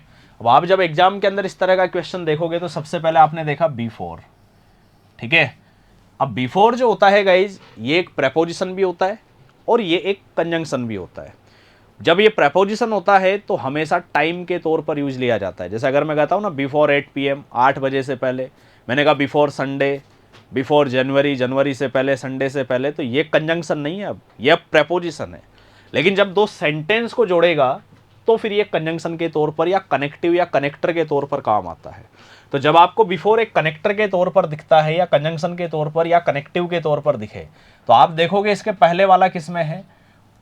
अब आप जब एग्जाम के अंदर इस तरह का क्वेश्चन देखोगे तो सबसे पहले आपने देखा बिफोर। ठीक है। अब बिफोर जो होता है गाइज, ये एक प्रेपोजिशन भी होता है और ये एक कंजंक्शन भी होता है। जब ये प्रेपोजिशन होता है तो हमेशा टाइम के तौर पर यूज लिया जाता है। जैसे अगर मैं कहता हूँ ना बिफोर 8 PM, 8 बजे से पहले, मैंने कहा बिफोर संडे, बिफोर जनवरी, जनवरी से पहले, संडे से पहले, तो ये कंजंक्शन नहीं है, अब यह प्रेपोजिशन है। लेकिन जब दो सेंटेंस को जोड़ेगा तो फिर ये कंजंक्शन के तौर पर या कनेक्टिव या कनेक्टर के तौर पर काम आता है। तो जब आपको बिफोर एक कनेक्टर के तौर पर दिखता है या कंजंक्शन के तौर पर या कनेक्टिव के तौर पर दिखे, तो आप देखोगे इसके पहले वाला किस में है,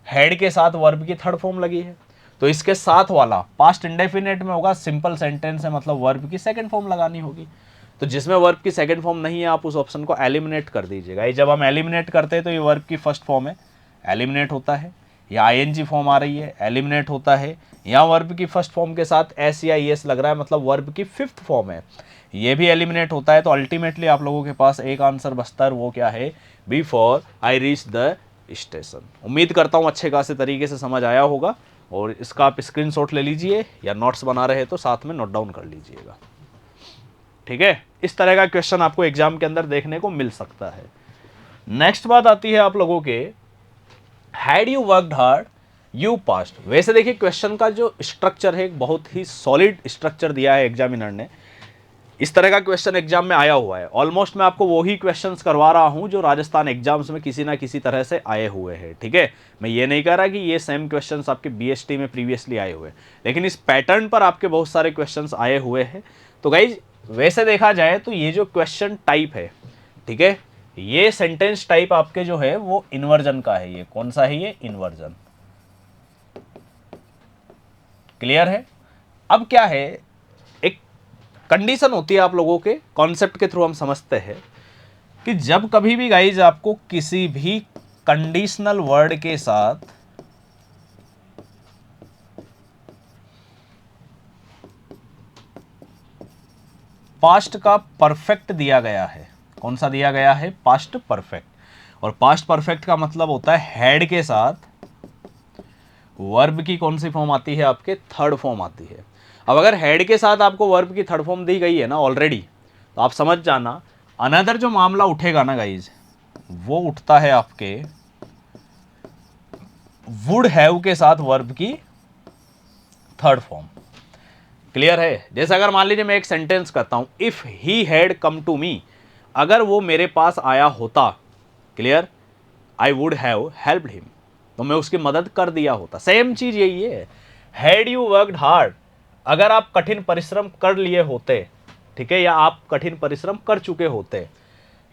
हेड के साथ वर्ब की थर्ड फॉर्म लगी है। तो इसके साथ वाला पास्ट इंडेफिनेट में होगा, सिंपल सेंटेंस है, मतलब वर्ब की सेकंड फॉर्म लगानी होगी। तो जिसमें वर्ब की सेकंड फॉर्म नहीं है आप उस ऑप्शन को एलिमिनेट कर दीजिएगा। ये जब हम एलिमिनेट करते हैं तो ये वर्ब की फर्स्ट फॉर्म है, एलिमिनेट होता है, या आईएनजी फॉर्म आ रही है, एलिमिनेट होता है, या वर्ब की फर्स्ट फॉर्म के साथ एस या एस लग रहा है, मतलब वर्ब की फिफ्थ फॉर्म है, ये भी एलिमिनेट होता है। तो अल्टीमेटली आप लोगों के पास एक आंसर बचता है, वो क्या है, before I reach the station. उम्मीद करता हूँ अच्छे खासे तरीके से समझ आया होगा, और इसका आप स्क्रीनशॉट ले लीजिए या नोट्स बना रहे तो साथ में नोट डाउन कर लीजिएगा। ठीक है, इस तरह का क्वेश्चन आपको एग्जाम के अंदर देखने को मिल सकता है। नेक्स्ट बात आती है आप लोगों के, had you worked hard you past. वैसे देखिए क्वेश्चन का जो स्ट्रक्चर है, एक बहुत ही सॉलिड स्ट्रक्चर दिया है एग्जामिनर ने। इस तरह का क्वेश्चन एग्जाम में आया हुआ है। ऑलमोस्ट मैं आपको वही क्वेश्चंस करवा रहा हूं जो राजस्थान एग्जाम्स में किसी ना किसी तरह से आए हुए हैं। ठीक है, मैं ये नहीं कह रहा कि ये सेम क्वेश्चंस आपके बीएसटी में प्रीवियसली आए हुए हैं, लेकिन इस पैटर्न पर आपके बहुत सारे क्वेश्चंस आए हुए हैं। तो गाइज वैसे देखा जाए तो ये जो क्वेश्चन टाइप है, ठीक है, ये सेंटेंस टाइप आपके जो है वो इन्वर्जन का है। ये कौन सा है, ये इन्वर्जन। क्लियर है। अब क्या है, एक कंडीशन होती है आप लोगों के कॉन्सेप्ट के थ्रू हम समझते हैं कि जब कभी भी गाइज आपको किसी भी कंडीशनल वर्ड के साथ पास्ट का परफेक्ट दिया गया है, कौन सा दिया गया है, पास्ट परफेक्ट। और पास्ट परफेक्ट का मतलब होता है हेड के साथ वर्ब की कौन सी फॉर्म आती है, आपके थर्ड फॉर्म आती है। अब अगर हेड के साथ आपको वर्ब की थर्ड फॉर्म दी गई है ना ऑलरेडी, तो आप समझ जाना अनदर जो मामला उठेगा ना गाइज, वो उठता है आपके वुड हैव के साथ वर्ब की थर्ड फॉर्म। क्लियर है। जैसे अगर मान लीजिए मैं एक सेंटेंस करता हूं, if he had come to me, अगर वो मेरे पास आया होता, clear, I would have helped him, तो मैं उसकी मदद कर दिया होता। सेम चीज यही है, हैड यू वर्कड हार्ड, अगर आप कठिन परिश्रम कर लिए होते, ठीक है, या आप कठिन परिश्रम कर चुके होते,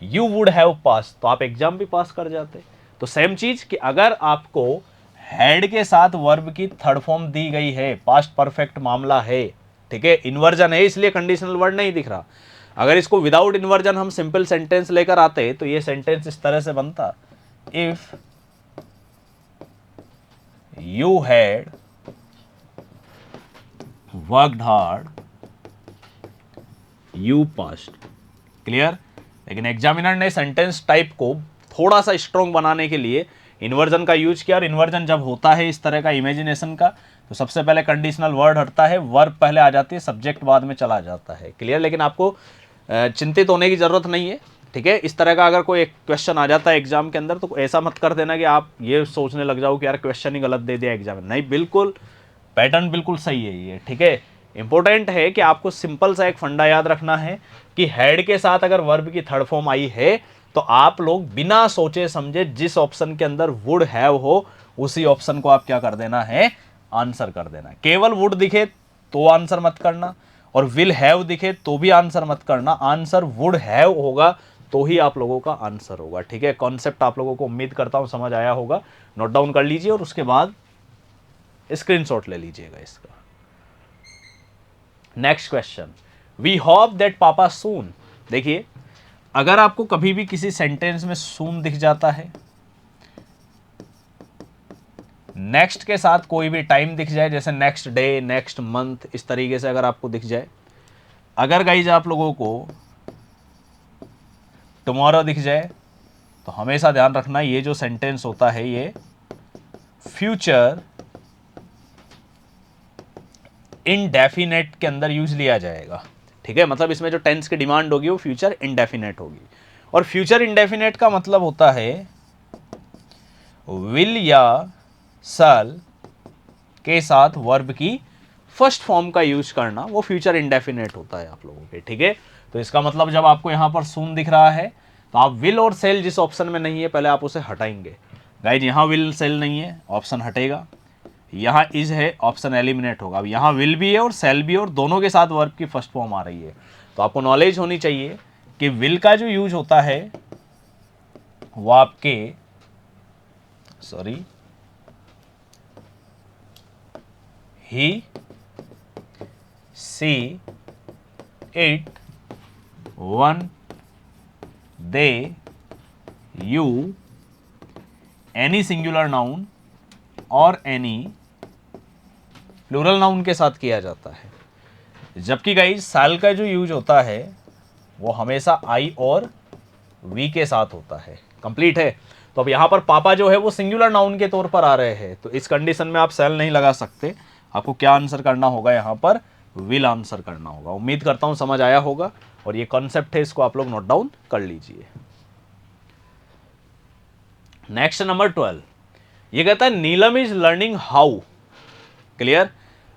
यू वुड हैव पास, तो आप एग्जाम भी पास कर जाते। तो सेम चीज कि अगर आपको हैड के साथ वर्ब की थर्ड फॉर्म दी गई है, पास्ट परफेक्ट मामला है, ठीक है, इन्वर्जन है इसलिए कंडीशनल वर्ड नहीं दिख रहा। अगर इसको विदाउट इन्वर्जन हम सिंपल सेंटेंस लेकर आते तो ये सेंटेंस इस तरह से बनता, if you had worked hard you past. Clear. लेकिन एग्जामिनर ने सेंटेंस टाइप को थोड़ा सा स्ट्रॉन्ग बनाने के लिए इन्वर्जन का यूज किया। और इन्वर्जन जब होता है इस तरह का इमेजिनेशन का, तो सबसे पहले कंडीशनल वर्ड हटता है, वर्ब पहले आ जाती है, सब्जेक्ट बाद में चला जाता है। क्लियर। लेकिन आपको चिंतित होने की जरूरत नहीं है, ठीक है। इस तरह का अगर कोई एक क्वेश्चन आ जाता है एग्जाम के अंदर, तो ऐसा मत कर देना कि आप ये सोचने लग जाओ कि यार क्वेश्चन ही गलत दे दिया एग्जाम में। नहीं, बिल्कुल पैटर्न बिल्कुल सही है ये, ठीक है। इंपॉर्टेंट है कि आपको सिंपल सा एक फंडा याद रखना है कि हेड के साथ अगर वर्ब की थर्ड फॉर्म आई है तो आप लोग बिना सोचे समझे जिस ऑप्शन के अंदर वुड हैव हो उसी ऑप्शन को आप क्या कर देना है, आंसर कर देना है। केवल वुड दिखे तो आंसर मत करना, और विल हैव दिखे तो भी आंसर मत करना। आंसर वुड हैव होगा तो ही आप लोगों का आंसर होगा, ठीक है। कॉन्सेप्ट आप लोगों को उम्मीद करता हूं समझ आया होगा। नोट डाउन कर लीजिए और उसके बाद स्क्रीनशॉट ले लीजिएगा इसका। Next question, we hope that papa soon. देखिए, अगर आपको कभी भी किसी सेंटेंस में सून दिख जाता है, नेक्स्ट के साथ कोई भी टाइम दिख जाए, जैसे नेक्स्ट डे, नेक्स्ट मंथ, इस तरीके से अगर आपको दिख जाए, अगर गाइज आप लोगों को टुमारो दिख जाए, तो हमेशा ध्यान रखना ये जो सेंटेंस होता है ये फ्यूचर इनडेफिनेट के अंदर यूज लिया जाएगा, ठीक है। मतलब इसमें जो टेंस की डिमांड होगी वो फ्यूचर इनडेफिनेट होगी। और फ्यूचर इंडेफिनेट का मतलब होता है विल या शैल के साथ वर्ब की फर्स्ट फॉर्म का यूज करना, वो फ्यूचर इंडेफिनेट होता है आप लोगों के, ठीक है। तो इसका मतलब जब आपको यहां पर सून दिख रहा है तो आप विल और सेल जिस ऑप्शन में नहीं है पहले आप उसे हटाएंगे। गाइज यहां विल सेल नहीं है, ऑप्शन हटेगा, यहाँ इज है, ऑप्शन एलिमिनेट होगा। अब यहाँ विल भी है और सेल भी है और दोनों के साथ वर्ब की फर्स्ट फॉर्म आ रही है। तो आपको नॉलेज होनी चाहिए कि विल का जो यूज होता है वो आपके he, she, it, one, they, you, any singular noun और एनी प्लूरल नाउन के साथ किया जाता है। जबकि गाइस साल का जो यूज होता है वो हमेशा आई और वी के साथ होता है। कंप्लीट है। तो अब यहाँ पर पापा जो है वो सिंगुलर नाउन के तौर पर आ रहे हैं, तो इस कंडीशन में आप सेल नहीं लगा सकते। आपको क्या आंसर करना होगा, यहाँ पर विल आंसर करना होगा। उम्मीद करता हूँ समझ आया होगा और ये कॉन्सेप्ट है, इसको आप लोग नोट डाउन कर लीजिए। नेक्स्ट नंबर 12, ये कहता है नीलम इज लर्निंग हाउ। क्लियर।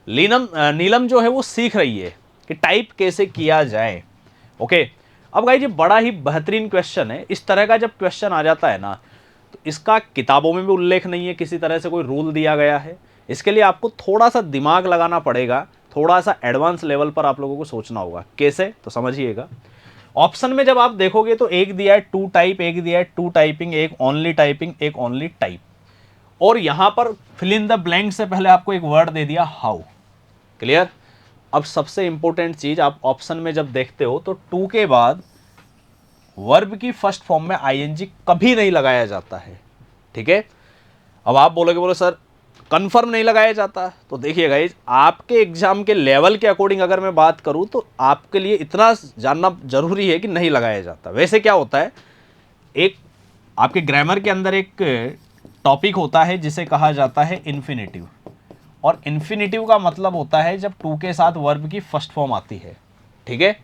नीलम जो है वो सीख रही है कि टाइप कैसे किया जाए। ओके। अब गाइस ये बड़ा ही बेहतरीन क्वेश्चन है। इस तरह का जब क्वेश्चन आ जाता है ना, तो इसका किताबों में भी उल्लेख नहीं है, किसी तरह से कोई रूल दिया गया है। इसके लिए आपको थोड़ा सा दिमाग लगाना पड़ेगा, थोड़ा सा एडवांस लेवल पर आप लोगों को सोचना होगा। कैसे, तो समझिएगा। ऑप्शन में जब आप देखोगे तो एक दिया है टू टाइप, एक दिया है टू टाइपिंग, एक ओनली टाइपिंग, एक ओनली टाइप, और यहां पर फिल इन द ब्लैंक से पहले आपको एक वर्ड दे दिया हाउ। क्लियर। अब सबसे इंपॉर्टेंट चीज, आप ऑप्शन में जब देखते हो तो टू के बाद वर्ब की फर्स्ट फॉर्म में आईएनजी कभी नहीं लगाया जाता है। ठीक है। अब आप बोलोगे सर कंफर्म नहीं लगाया जाता, तो देखिए गाइस आपके एग्जाम के लेवल के अकॉर्डिंग अगर मैं बात करूं तो आपके लिए इतना जानना जरूरी है कि नहीं लगाया जाता। वैसे क्या होता है, एक आपके ग्रामर के अंदर एक टॉपिक होता है जिसे कहा जाता है इन्फिनेटिव, और इन्फिनेटिव का मतलब होता है जब टू के साथ वर्ब की फर्स्ट फॉर्म आती है। ठीक है।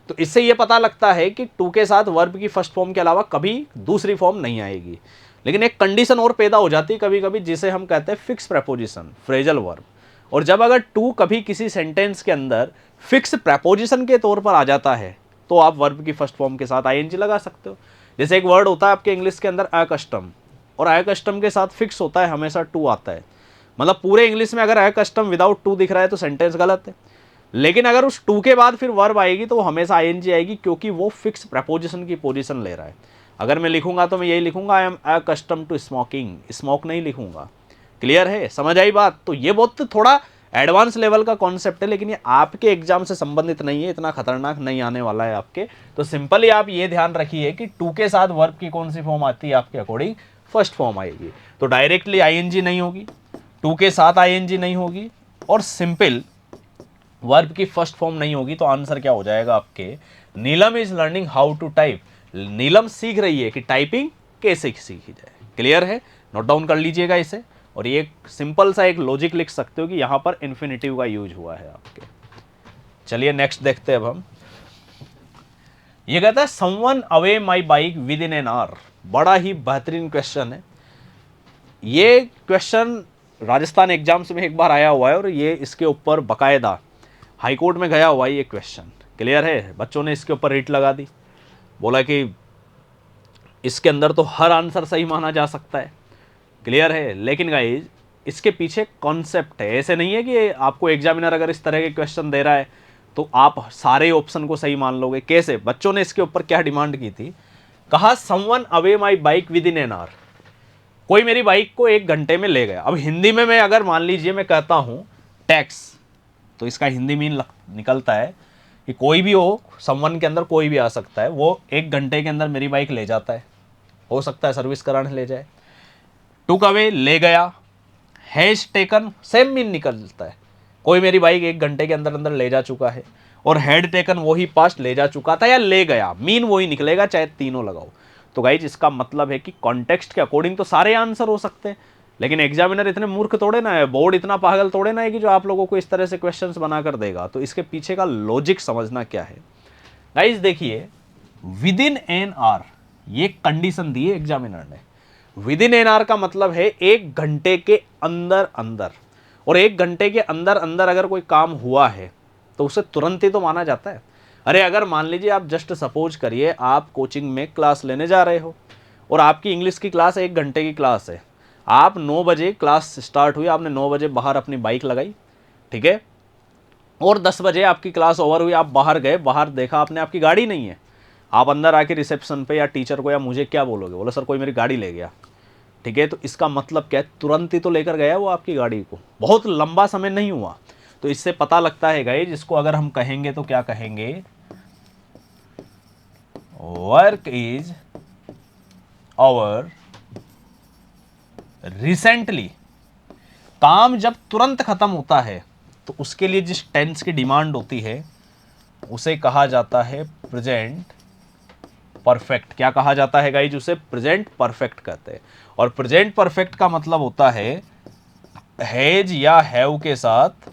तो इससे यह पता लगता है कि टू के साथ वर्ब की फर्स्ट फॉर्म के अलावा कभी दूसरी फॉर्म नहीं आएगी। लेकिन एक कंडीशन और पैदा हो जाती है कभी कभी, जिसे हम कहते हैं फिक्स प्रेपोजिशन, फ्रेजल वर्ब। और जब अगर टू कभी किसी सेंटेंस के अंदर फिक्स प्रेपोजिशन के तौर पर आ जाता है तो आप वर्ब की फर्स्ट फॉर्म के साथ आईएनजी लगा सकते हो। जैसे एक वर्ड होता है आपके इंग्लिश के अंदर अकस्टम, और अकस्टम के साथ फिक्स होता है हमेशा टू आता है। मतलब पूरे इंग्लिश में अगर अकस्टम विदाउट टू दिख रहा है तो सेंटेंस गलत है। लेकिन अगर उस टू के बाद फिर वर्ब आएगी तो वो हमेशा आईएनजी आएगी, क्योंकि वो फिक्स प्रेपोजिशन की पोजीशन ले रहा है। अगर मैं लिखूंगा तो मैं यही लिखूंगा I am accustom to smoking, smoke नहीं लिखूंगा। क्लियर है, समझ आई बात। तो ये बहुत थोड़ा एडवांस लेवल का कॉन्सेप्ट है, लेकिन ये आपके एग्जाम से संबंधित नहीं है, इतना खतरनाक नहीं आने वाला है आपके। तो सिंपली आप ये ध्यान रखिए कि टू के साथ वर्ब की कौन सी फॉर्म आती है आपके अकॉर्डिंग, फर्स्ट फॉर्म आएगी। तो डायरेक्टली आईएनजी नहीं होगी, टू के साथ आईएनजी नहीं होगी, और सिंपल वर्ब की फर्स्ट फॉर्म नहीं होगी। तो आंसर क्या हो जाएगा आपके, Neelam is learning how to type. Neelam सीख रही है कि टाइपिंग कैसे सीखी जाए। क्लियर है, नोट डाउन कर लीजिएगा इसे। और ये सिंपल सा एक लॉजिक लिख सकते हो कि यहां पर इन्फिनेटिव का यूज हुआ है आपके। चलिए नेक्स्ट देखते हैं अब हम। ये कहता है someone away my bike with in an hour. बड़ा ही बेहतरीन क्वेश्चन है। ये क्वेश्चन राजस्थान एग्जाम्स में एक बार आया हुआ है और ये इसके ऊपर बकायदा हाईकोर्ट में गया हुआ है ये क्वेश्चन। क्लियर है, बच्चों ने इसके ऊपर रिट लगा दी, बोला कि इसके अंदर तो हर आंसर सही माना जा सकता है। क्लियर है। लेकिन गाइज इसके पीछे कॉन्सेप्ट है। ऐसे नहीं है कि आपको एग्जामिनर अगर इस तरह के क्वेश्चन दे रहा है तो आप सारे ऑप्शन को सही मान लोगे। कैसे, बच्चों ने इसके ऊपर क्या डिमांड की थी, कहा someone away my bike with in an hour. कोई मेरी बाइक को 1 घंटे में ले गया। अब हिंदी में मैं अगर मान लीजिए मैं कहता हूं टैक्स, तो इसका हिंदी मीन निकलता है कि कोई भी हो, समवन के अंदर कोई भी आ सकता है, वो 1 घंटे के अंदर मेरी बाइक ले जाता है। हो सकता है सर्विस कराने ले जाए। टुक अवे ले गया, हैज टेकन सेम मीन निकलता है, कोई मेरी बाइक 1 घंटे के अंदर अंदर ले जा चुका है। और हैड टेकन वही पास्ट ले जा चुका था या ले गया, मीन वही निकलेगा चाहे तीनों लगाओ। तो गाइज इसका मतलब है कि कॉन्टेक्स्ट के अकॉर्डिंग तो सारे आंसर हो सकते हैं, लेकिन एग्जामिनर इतने मूर्ख तोड़े ना है, बोर्ड इतना पागल तोड़े ना है कि जो आप लोगों को इस तरह से क्वेश्चंस बनाकर देगा। तो इसके पीछे का लॉजिक समझना क्या है। गाइज देखिए विद इन एन आवर, ये कंडीशन दी है एग्जामिनर ने। विद इन एन आवर का मतलब है 1 घंटे के अंदर अंदर, और 1 घंटे के अंदर अंदर अगर कोई काम हुआ है तो उसे तुरंत ही तो माना जाता है। अरे अगर मान लीजिए आप जस्ट सपोज करिए आप कोचिंग में क्लास लेने जा रहे हो और आपकी इंग्लिश की क्लास 1 घंटे की क्लास है, आप 9 बजे क्लास स्टार्ट हुई, आपने 9 बजे बाहर अपनी बाइक लगाई, ठीक है, और 10 बजे आपकी क्लास ओवर हुई, आप बाहर गए, बाहर देखा आपने आपकी गाड़ी नहीं है, आप अंदर आके रिसेप्शन पे या टीचर को या मुझे क्या बोलोगे, बोलो सर कोई मेरी गाड़ी ले गया, ठीक है, तो इसका मतलब क्या है, तुरंत ही तो लेकर गया वो आपकी गाड़ी को, बहुत लंबा समय नहीं हुआ। तो इससे पता लगता है गाइस, जिसको अगर हम कहेंगे तो क्या कहेंगे, वर्क इज ओवर रिसेंटली। काम जब तुरंत खत्म होता है तो उसके लिए जिस टेंस की डिमांड होती है उसे कहा जाता है प्रेजेंट परफेक्ट। क्या कहा जाता है गाइस, उसे प्रेजेंट परफेक्ट कहते हैं। और प्रेजेंट परफेक्ट का मतलब होता है हैज या हैव के साथ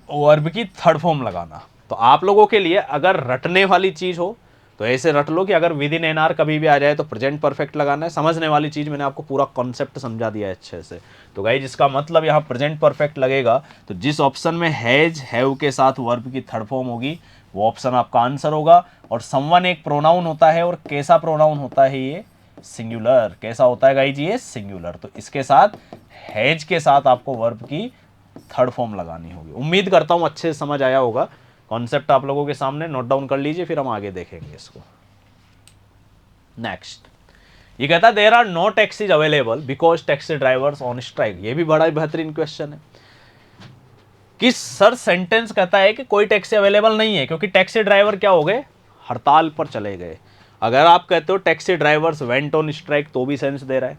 वर्ब की थर्ड फॉर्म लगाना। तो आप लोगों के लिए अगर रटने वाली चीज हो तो ऐसे रट लो कि अगर विद इन एन आर कभी भी आ जाए तो प्रेजेंट परफेक्ट लगाना है। समझने वाली चीज मैंने आपको पूरा कॉन्सेप्ट समझा दिया है अच्छे से। तो गाइस जिसका मतलब यहाँ प्रेजेंट परफेक्ट लगेगा, तो जिस ऑप्शन में हैज हैव के साथ वर्ब की थर्ड फॉर्म होगी वो ऑप्शन आपका आंसर होगा। और समवन एक प्रोनाउन होता है, और कैसा प्रोनाउन होता है ये, सिंगुलर। कैसा होता है गाइस ये, सिंगुलर। तो इसके साथ हैज के साथ आपको वर्ब की थर्ड फॉर्म लगानी होगी। उम्मीद करता हूं अच्छे से समझ आया होगा। कॉन्सेप्ट आप लोगों के सामने नोट डाउन कर लीजिए, फिर हम आगे देखेंगे इसको। नेक्स्ट ये कहता है there are no taxis available because taxi drivers on strike. ये भी बड़ा बेहतरीन क्वेश्चन है कि सर सेंटेंस कहता है कि कोई टैक्सी अवेलेबल नहीं है क्योंकि टैक्सी ड्राइवर क्या हो गए, हड़ताल पर चले गए। अगर आप कहते हो taxi drivers went on strike तो भी सेंस दे रहा है।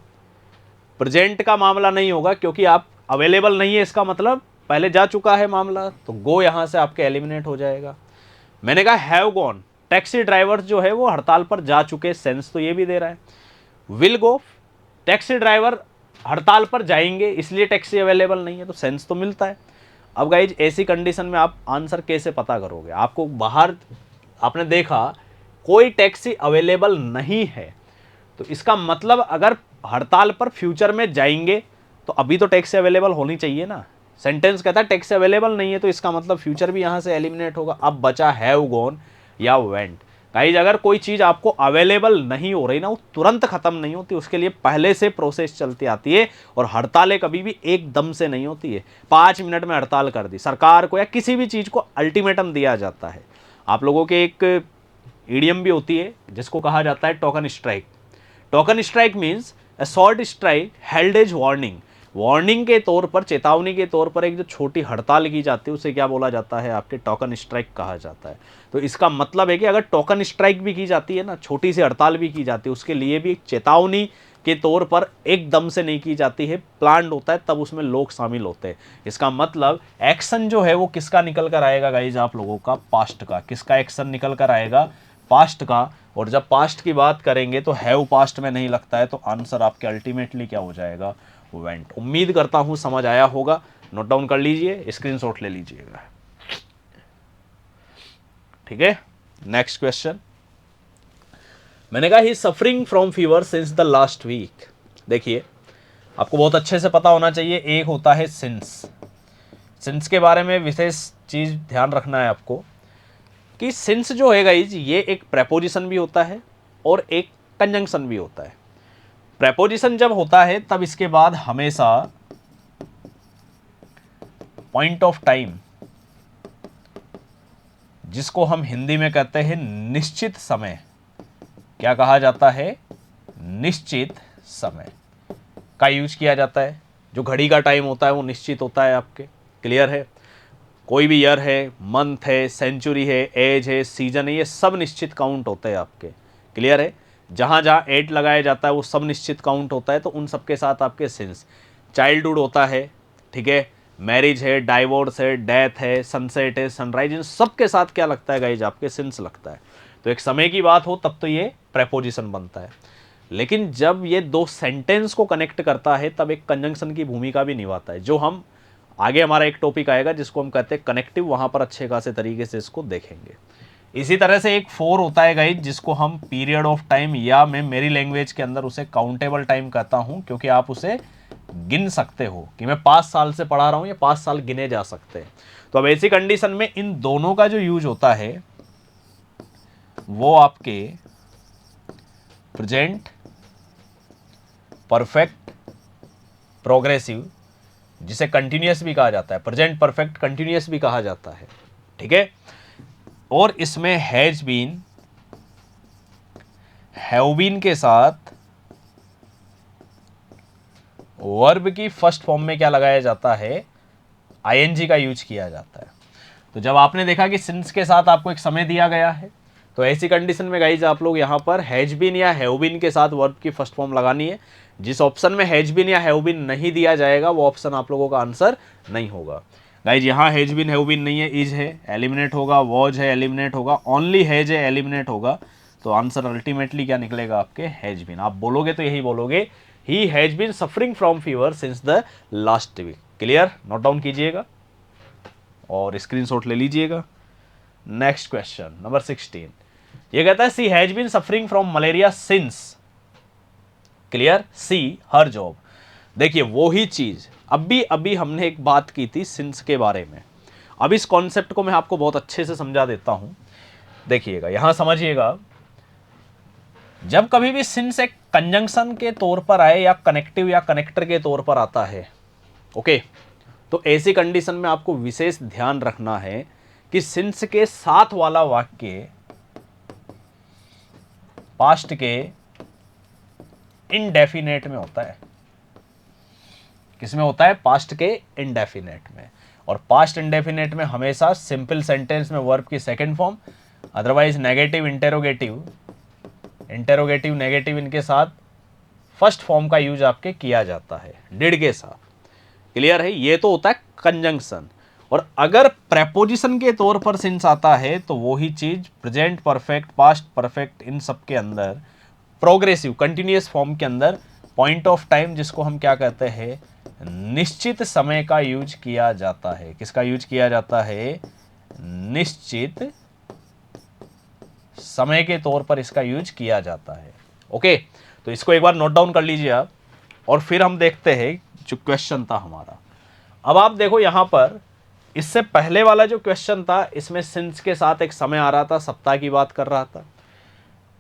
प्रेजेंट का मामला नहीं होगा क्योंकि आप अवेलेबल नहीं है, इसका मतलब पहले जा चुका है मामला, तो गो यहां से आपके एलिमिनेट हो जाएगा। मैंने कहा हैव गॉन, टैक्सी ड्राइवर जो है वो हड़ताल पर जा चुके, सेंस तो ये भी दे रहा है। विल गो, टैक्सी ड्राइवर हड़ताल पर जाएंगे इसलिए टैक्सी अवेलेबल नहीं है, तो सेंस तो मिलता है। अब गाइज ऐसी कंडीशन में आप आंसर कैसे पता करोगे, आपको बाहर आपने देखा कोई टैक्सी अवेलेबल नहीं है, तो इसका मतलब अगर हड़ताल पर फ्यूचर में जाएंगे तो अभी तो टैक्सी अवेलेबल होनी चाहिए ना। सेंटेंस कहता है टैक्सी अवेलेबल नहीं है, तो इसका मतलब फ्यूचर भी यहां से एलिमिनेट होगा। अब बचा हैव गॉन या वेंट। गाइज अगर कोई चीज आपको अवेलेबल नहीं हो रही ना, वो तुरंत खत्म नहीं होती, उसके लिए पहले से प्रोसेस चलती आती है। और हड़तालें कभी भी एकदम से नहीं होती है। 5 मिनट में हड़ताल कर दी सरकार को या किसी भी चीज को अल्टीमेटम दिया जाता है। आप लोगों के एक ईडियम भी होती है जिसको कहा जाता है token strike. Token strike means a short strike held as warning. Warning के तौर पर, चेतावनी के तौर पर एक जो छोटी हड़ताल की जाती है उसे क्या बोला जाता है, आपके टोकन स्ट्राइक कहा जाता है। तो इसका मतलब है कि अगर टोकन स्ट्राइक भी की जाती है ना, छोटी सी हड़ताल भी की जाती है, उसके लिए भी एक चेतावनी के तौर पर एकदम से नहीं की जाती है, प्लान्ड होता है, तब उसमें लोग शामिल होते हैं। इसका मतलब एक्शन जो है वो किसका निकल कर आएगा गाइज, आप लोगों का पास्ट का। किसका एक्शन निकल कर आएगा, पास्ट का। और जब पास्ट की बात करेंगे तो हैव पास्ट में नहीं लगता है, तो आंसर आपके अल्टीमेटली क्या हो जाएगा, वेंट। उम्मीद करता हूं समझ आया होगा। नोट डाउन कर लीजिए, स्क्रीनशॉट ले लीजिएगा, ठीक है। नेक्स्ट क्वेश्चन, मैंने कहा he suffering from fever since the last week. देखिए आपको बहुत अच्छे से पता होना चाहिए, एक होता है सिंस। सिंस के बारे में विशेष चीज ध्यान रखना है आपको कि सिंस जो है गाइज ये एक प्रेपोजिशन भी होता है और एक कंजंक्शन भी होता है। प्रेपोजिशन जब होता है तब इसके बाद हमेशा पॉइंट ऑफ टाइम, जिसको हम हिंदी में कहते हैं निश्चित समय, क्या कहा जाता है, निश्चित समय का यूज किया जाता है। जो घड़ी का टाइम होता है वो निश्चित होता है आपके, क्लियर है। कोई भी ईयर है, मंथ है, सेंचुरी है, एज है, सीजन है, ये सब निश्चित काउंट होते हैं आपके, क्लियर है। जहाँ जहाँ एट लगाया जाता है वो सब निश्चित काउंट होता है, तो उन सब के साथ आपके सिंस। चाइल्डहुड होता है, ठीक है, मैरिज है, डाइवोर्स है, डेथ है, सनसेट है, सनराइज, इन सब के साथ क्या लगता है गाइज, आपके सिंस लगता है। तो एक समय की बात हो तब तो ये प्रेपोजिशन बनता है, लेकिन जब ये दो सेंटेंस को कनेक्ट करता है तब एक कंजंक्शन की भूमिका भी निभाता है, जो हम आगे हमारा एक टॉपिक आएगा जिसको हम कहते हैं कनेक्टिव, वहां पर अच्छे खासे तरीके से इसको देखेंगे। इसी तरह से एक 4 होता है गाइज, जिसको हम पीरियड ऑफ टाइम या मैं मेरी लैंग्वेज के अंदर उसे काउंटेबल टाइम कहता हूं, क्योंकि आप उसे गिन सकते हो कि मैं 5 साल से पढ़ा रहा हूं, या 5 साल गिने जा सकते हैं। तो अब ऐसी कंडीशन में इन दोनों का जो यूज होता है वो आपके प्रेजेंट परफेक्ट प्रोग्रेसिव, जिसे कंटिन्यूअस भी कहा जाता है, प्रेजेंट परफेक्ट कंटिन्यूअस भी कहा जाता है, ठीक है। और इसमें हैज बीन, हैव बीन के साथ वर्ब की फर्स्ट फॉर्म में क्या लगाया जाता है, आईएनजी का यूज किया जाता है। तो जब आपने देखा कि सिंस के साथ आपको एक समय दिया गया है, तो ऐसी कंडीशन में गाइज आप लोग यहाँ पर हैज बीन या हैव बीन के साथ वर्ब की फर्स्ट फॉर्म लगानी है। जिस ऑप्शन में हैज बीन या हैव बीन नहीं दिया जाएगा वो ऑप्शन आप लोगों का आंसर नहीं होगा। गाइज यहाँ हैज बीन हैव बीन नहीं है, इज है, एलिमिनेट होगा, वॉज है, एलिमिनेट होगा, ओनली हैज है, एलिमिनेट होगा। तो आंसर अल्टीमेटली क्या निकलेगा आपके, हैज बीन। आप बोलोगे तो यही बोलोगे, he has been suffering from fever since the last week. Clear, note down कीजिएगा और स्क्रीनशॉट ले लीजिएगा। नेक्स्ट क्वेश्चन नंबर 16, ये कहता है she has been suffering from malaria since, clear, she her job. देखिए वही चीज अभी हमने एक बात की थी सिंस के बारे में। अब इस कॉन्सेप्ट को मैं आपको बहुत अच्छे से समझा देता हूं, देखिएगा यहां समझिएगा। जब कभी भी सिंस एक कंजंक्शन के तौर पर आए या कनेक्टिव या कनेक्टर के तौर पर आता है, ओके, तो ऐसी कंडीशन में आपको विशेष ध्यान रखना है कि सिंस के साथ वाला वाक्य पास्ट के इनडेफिनेट में होता है। किसमें होता है, पास्ट के इनडेफिनेट में। और पास्ट इनडेफिनेट में हमेशा सिंपल सेंटेंस में वर्ब की second form, otherwise negative, interrogative, interrogative, negative, इनके साथ फर्स्ट फॉर्म का यूज आपके किया जाता है, डिड के साथ। क्लियर है, ये तो होता है कंजंक्शन। और अगर प्रेपोजिशन के तौर पर सिंस आता है तो वही चीज प्रेजेंट परफेक्ट, पास्ट परफेक्ट, इन सब के अंदर प्रोग्रेसिव कंटिन्यूअस फॉर्म के अंदर पॉइंट ऑफ टाइम, जिसको हम क्या कहते हैं, निश्चित समय का यूज किया जाता है। किसका यूज किया जाता है, निश्चित समय के तौर पर इसका यूज किया जाता है। ओके, तो इसको एक बार नोट डाउन कर लीजिए आप, और फिर हम देखते हैं जो क्वेश्चन था हमारा। अब आप देखो यहां पर, इससे पहले वाला जो क्वेश्चन था इसमें सिंस के साथ एक समय आ रहा था, सप्ताह की बात कर रहा था।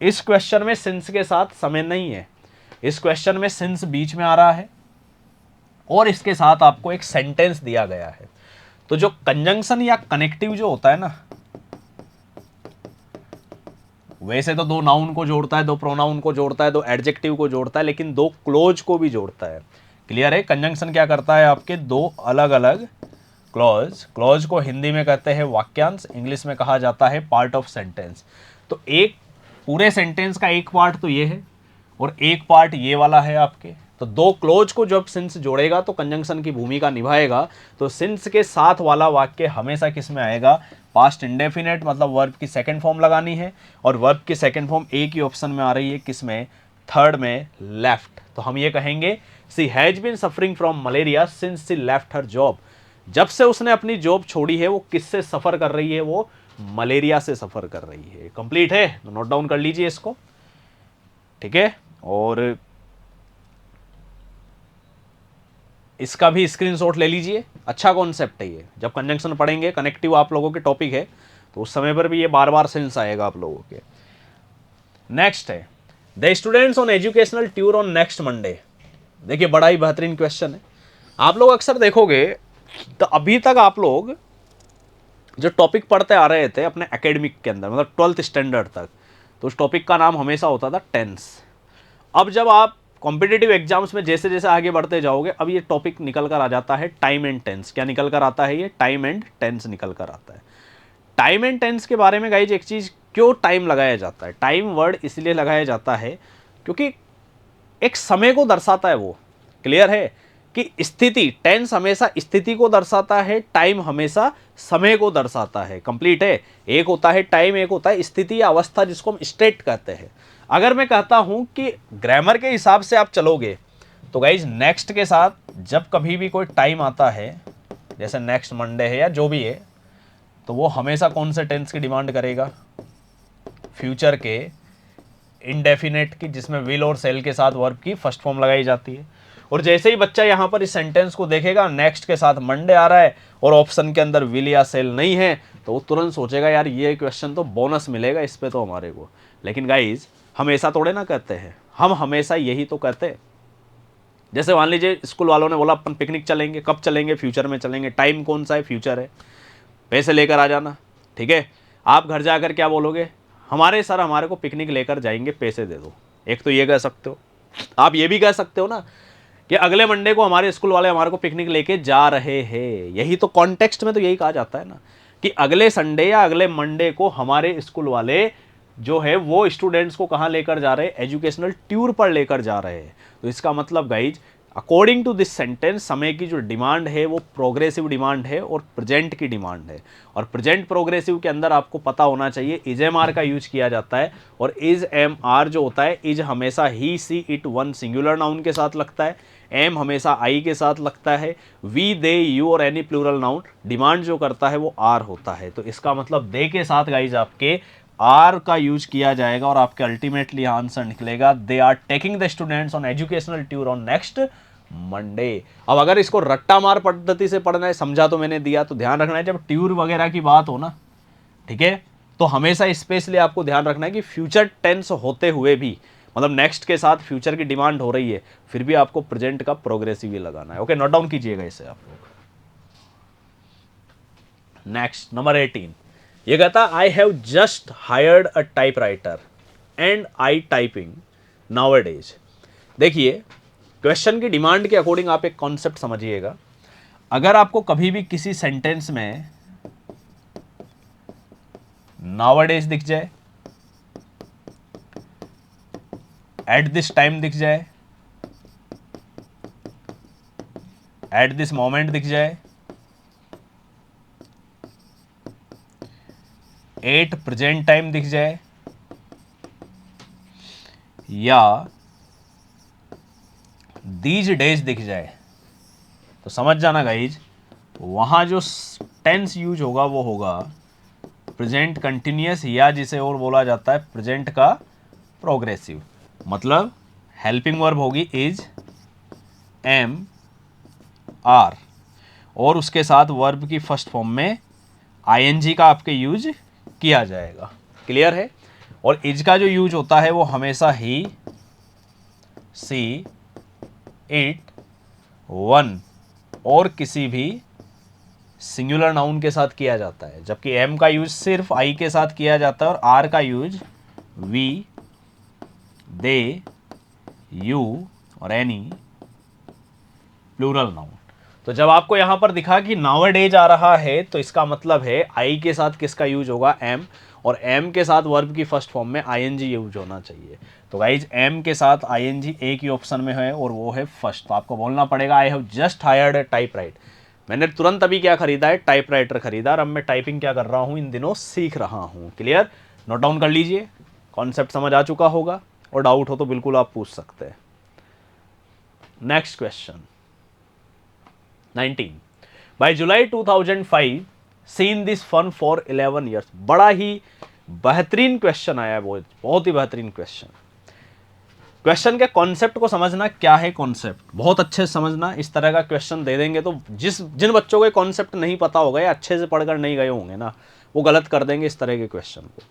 इस क्वेश्चन में सिंस के साथ समय नहीं है, इस क्वेश्चन में सिंस बीच में आ रहा है और इसके साथ आपको एक सेंटेंस दिया गया है। तो जो कंजंक्शन या कनेक्टिव जो होता है ना, वैसे तो दो नाउन को जोड़ता है, दो प्रोनाउन को जोड़ता है, दो एडजेक्टिव को जोड़ता है, लेकिन दो क्लोज को भी जोड़ता है। क्लियर है, कंजंक्शन क्या करता है, आपके दो अलग अलग क्लॉज, क्लॉज को हिंदी में कहते हैं वाक्यांश, इंग्लिश में कहा जाता है पार्ट ऑफ सेंटेंस। तो एक पूरे सेंटेंस का एक पार्ट तो ये है और एक पार्ट ये वाला है आपके। तो दो क्लोज को जब सिंस जोड़ेगा तो कंजंक्शन की भूमिका निभाएगा। तो सिंस के साथ वाला वाक्य हमेशा किस में आएगा, पास्ट इंडेफिनेट, मतलब वर्ब की सेकंड फॉर्म लगानी है, और वर्ब की सेकंड फॉर्म एक ही ऑप्शन में आ रही है, किस में, थर्ड में, लेफ्ट। तो हम ये कहेंगे she has been suffering from malaria since she left her job. जब से उसने अपनी जॉब छोड़ी है वो किससे सफर कर रही है, वो मलेरिया से सफर कर रही है। कंप्लीट है, तो नोट डाउन कर लीजिए इसको, ठीक है। और इसका भी स्क्रीनशॉट ले लीजिए, अच्छा कॉन्सेप्ट है ये। जब कंजंक्शन पढ़ेंगे, कनेक्टिव आप लोगों के टॉपिक है, तो उस समय पर भी ये बार बार सेंस आएगा आप लोगों के। नेक्स्ट है the students on educational tour on next Monday. देखिए बड़ा ही बेहतरीन क्वेश्चन है। आप लोग अक्सर देखोगे तो अभी तक आप लोग जो टॉपिक पढ़ते आ रहे थे अपने एकेडमिक के अंदर, मतलब 12th स्टैंडर्ड तक, तो उस टॉपिक का नाम हमेशा होता था टेंस। अब जब आप कॉम्पिटिटिव एग्जाम्स में जैसे जैसे आगे बढ़ते जाओगे, अब ये टॉपिक निकल कर आ जाता है टाइम एंड टेंस। क्या निकल कर आता है, ये टाइम एंड टेंस निकल कर आता है। टाइम एंड टेंस के बारे में गाइज एक चीज़, क्यों टाइम लगाया जाता है, टाइम वर्ड इसलिए लगाया जाता है क्योंकि एक समय को दर्शाता है वो। क्लियर है कि स्थिति, टेंस हमेशा स्थिति को दर्शाता है, टाइम हमेशा समय को दर्शाता है। कंप्लीट है, एक होता है टाइम, एक होता है स्थिति या अवस्था, जिसको हम स्टेट कहते हैं। अगर मैं कहता हूं कि ग्रामर के हिसाब से आप चलोगे तो गाइज नेक्स्ट के साथ जब कभी भी कोई टाइम आता है, जैसे नेक्स्ट मंडे है या जो भी है, तो वो हमेशा कौन से टेंस की डिमांड करेगा? फ्यूचर के इनडेफिनेट की, जिसमें विल और सेल के साथ वर्ब की फर्स्ट फॉर्म लगाई जाती है। और जैसे ही बच्चा यहाँ पर इस सेंटेंस को देखेगा, नेक्स्ट के साथ मंडे आ रहा है और ऑप्शन के अंदर विल या सेल नहीं है, तो वो तुरंत सोचेगा यार ये क्वेश्चन तो बोनस मिलेगा इस पे तो हमारे को। लेकिन गाइज हम ऐसा थोड़े ना कहते हैं, हम हमेशा यही तो कहते हैं। जैसे मान लीजिए स्कूल वालों ने बोला अपन पिकनिक चलेंगे, कब चलेंगे? फ्यूचर में चलेंगे। टाइम कौन सा है? फ्यूचर है। पैसे लेकर आ जाना, ठीक है। आप घर जाकर क्या बोलोगे? हमारे सर हमारे को पिकनिक लेकर जाएंगे, पैसे दे दो। एक तो ये कह सकते हो। आप ये भी कह सकते हो ना कि अगले मंडे को हमारे स्कूल वाले हमारे को पिकनिक लेके जा रहे हैं। यही तो कॉन्टेक्स्ट में तो यही कहा जाता है ना कि अगले संडे या अगले मंडे को हमारे स्कूल वाले जो है वो स्टूडेंट्स को कहाँ लेकर जा रहे हैं? एजुकेशनल टूर पर लेकर जा रहे हैं। तो इसका मतलब guys according to this sentence समय की जो डिमांड है वो प्रोग्रेसिव डिमांड है और प्रेजेंट की डिमांड है। और प्रेजेंट प्रोग्रेसिव के अंदर आपको पता होना चाहिए इज एम आर का यूज किया जाता है। और इज एम आर जो होता है, इज हमेशा ही she it one singular noun के साथ लगता है, एम हमेशा आई के साथ लगता है, वी दे यू और एनी प्लूरल नाउन डिमांड जो करता है वो आर होता है। तो इसका मतलब दे के साथ गाइज आपके आर का यूज किया जाएगा और आपके अल्टीमेटली आंसर निकलेगा they are taking the students on educational tour on next Monday. अब अगर इसको रट्टा मार पद्धति से पढ़ना है, समझा तो मैंने दिया, तो ध्यान रखना है जब टूर वगैरह की बात हो ना, ठीक है, तो हमेशा स्पेशली आपको ध्यान रखना है कि फ्यूचर टेंस होते हुए भी, मतलब नेक्स्ट के साथ फ्यूचर की डिमांड हो रही है, फिर भी आपको प्रेजेंट का प्रोग्रेसिव ही लगाना है। ओके, नोट डाउन कीजिएगा इसे आप लोग। नेक्स्ट नंबर 18, ये कहता आई have just hired a typewriter and I typing nowadays. देखिए क्वेश्चन की डिमांड के अकॉर्डिंग आप एक कॉन्सेप्ट समझिएगा। अगर आपको कभी भी किसी सेंटेंस में नाउअडेज दिख जाए, एट दिस टाइम दिख जाए, एट दिस मोमेंट दिख जाए, एट प्रेजेंट टाइम दिख जाए, या दीज डेज दिख जाए, तो समझ जाना गाइज वहां जो टेंस यूज होगा वो होगा प्रेजेंट कंटिन्यूअस, या जिसे और बोला जाता है प्रेजेंट का प्रोग्रेसिव। मतलब हेल्पिंग वर्ब होगी इज, एम, आर, और उसके साथ वर्ब की फर्स्ट फॉर्म में आईएनजी का आपके यूज किया जाएगा। क्लियर है? और इज का जो यूज होता है वो हमेशा ही, सी, इट, वन और किसी भी सिंगुलर नाउन के साथ किया जाता है, जबकि एम का यूज सिर्फ आई के साथ किया जाता है और आर का यूज वी, दे, यू और एनी प्लूरल नाउन। तो जब आपको यहां पर दिखा कि नाउअडेज आ रहा है, तो इसका मतलब है आई के साथ किसका यूज होगा? एम, और एम के साथ वर्ब की फर्स्ट फॉर्म में आईएनजी यूज होना चाहिए। तो गाइज एम के साथ आईएनजी एक ही ऑप्शन में है और वो है फर्स्ट। तो आपको बोलना पड़ेगा I have just hired a typewriter, मैंने तुरंत अभी क्या खरीदा है? टाइपराइटर खरीदा, और अब मैं टाइपिंग क्या कर रहा हूं? इन दिनों सीख रहा हूं। क्लियर? नोट डाउन कर लीजिए, कॉन्सेप्ट समझ आ चुका होगा, और डाउट हो तो बिल्कुल आप पूछ सकते हैं। Next question 19, by July 2005 seen this fun for 11 years. बड़ा ही बेहतरीन क्वेश्चन आया है, बहुत ही बेहतरीन क्वेश्चन। क्वेश्चन के कॉन्सेप्ट को समझना, क्या है कॉन्सेप्ट, बहुत अच्छे से समझना। इस तरह का क्वेश्चन दे देंगे तो जिन बच्चों को कॉन्सेप्ट नहीं पता होगा या अच्छे से पढ़कर नहीं गए होंगे ना, वो गलत कर देंगे इस तरह के क्वेश्चन को।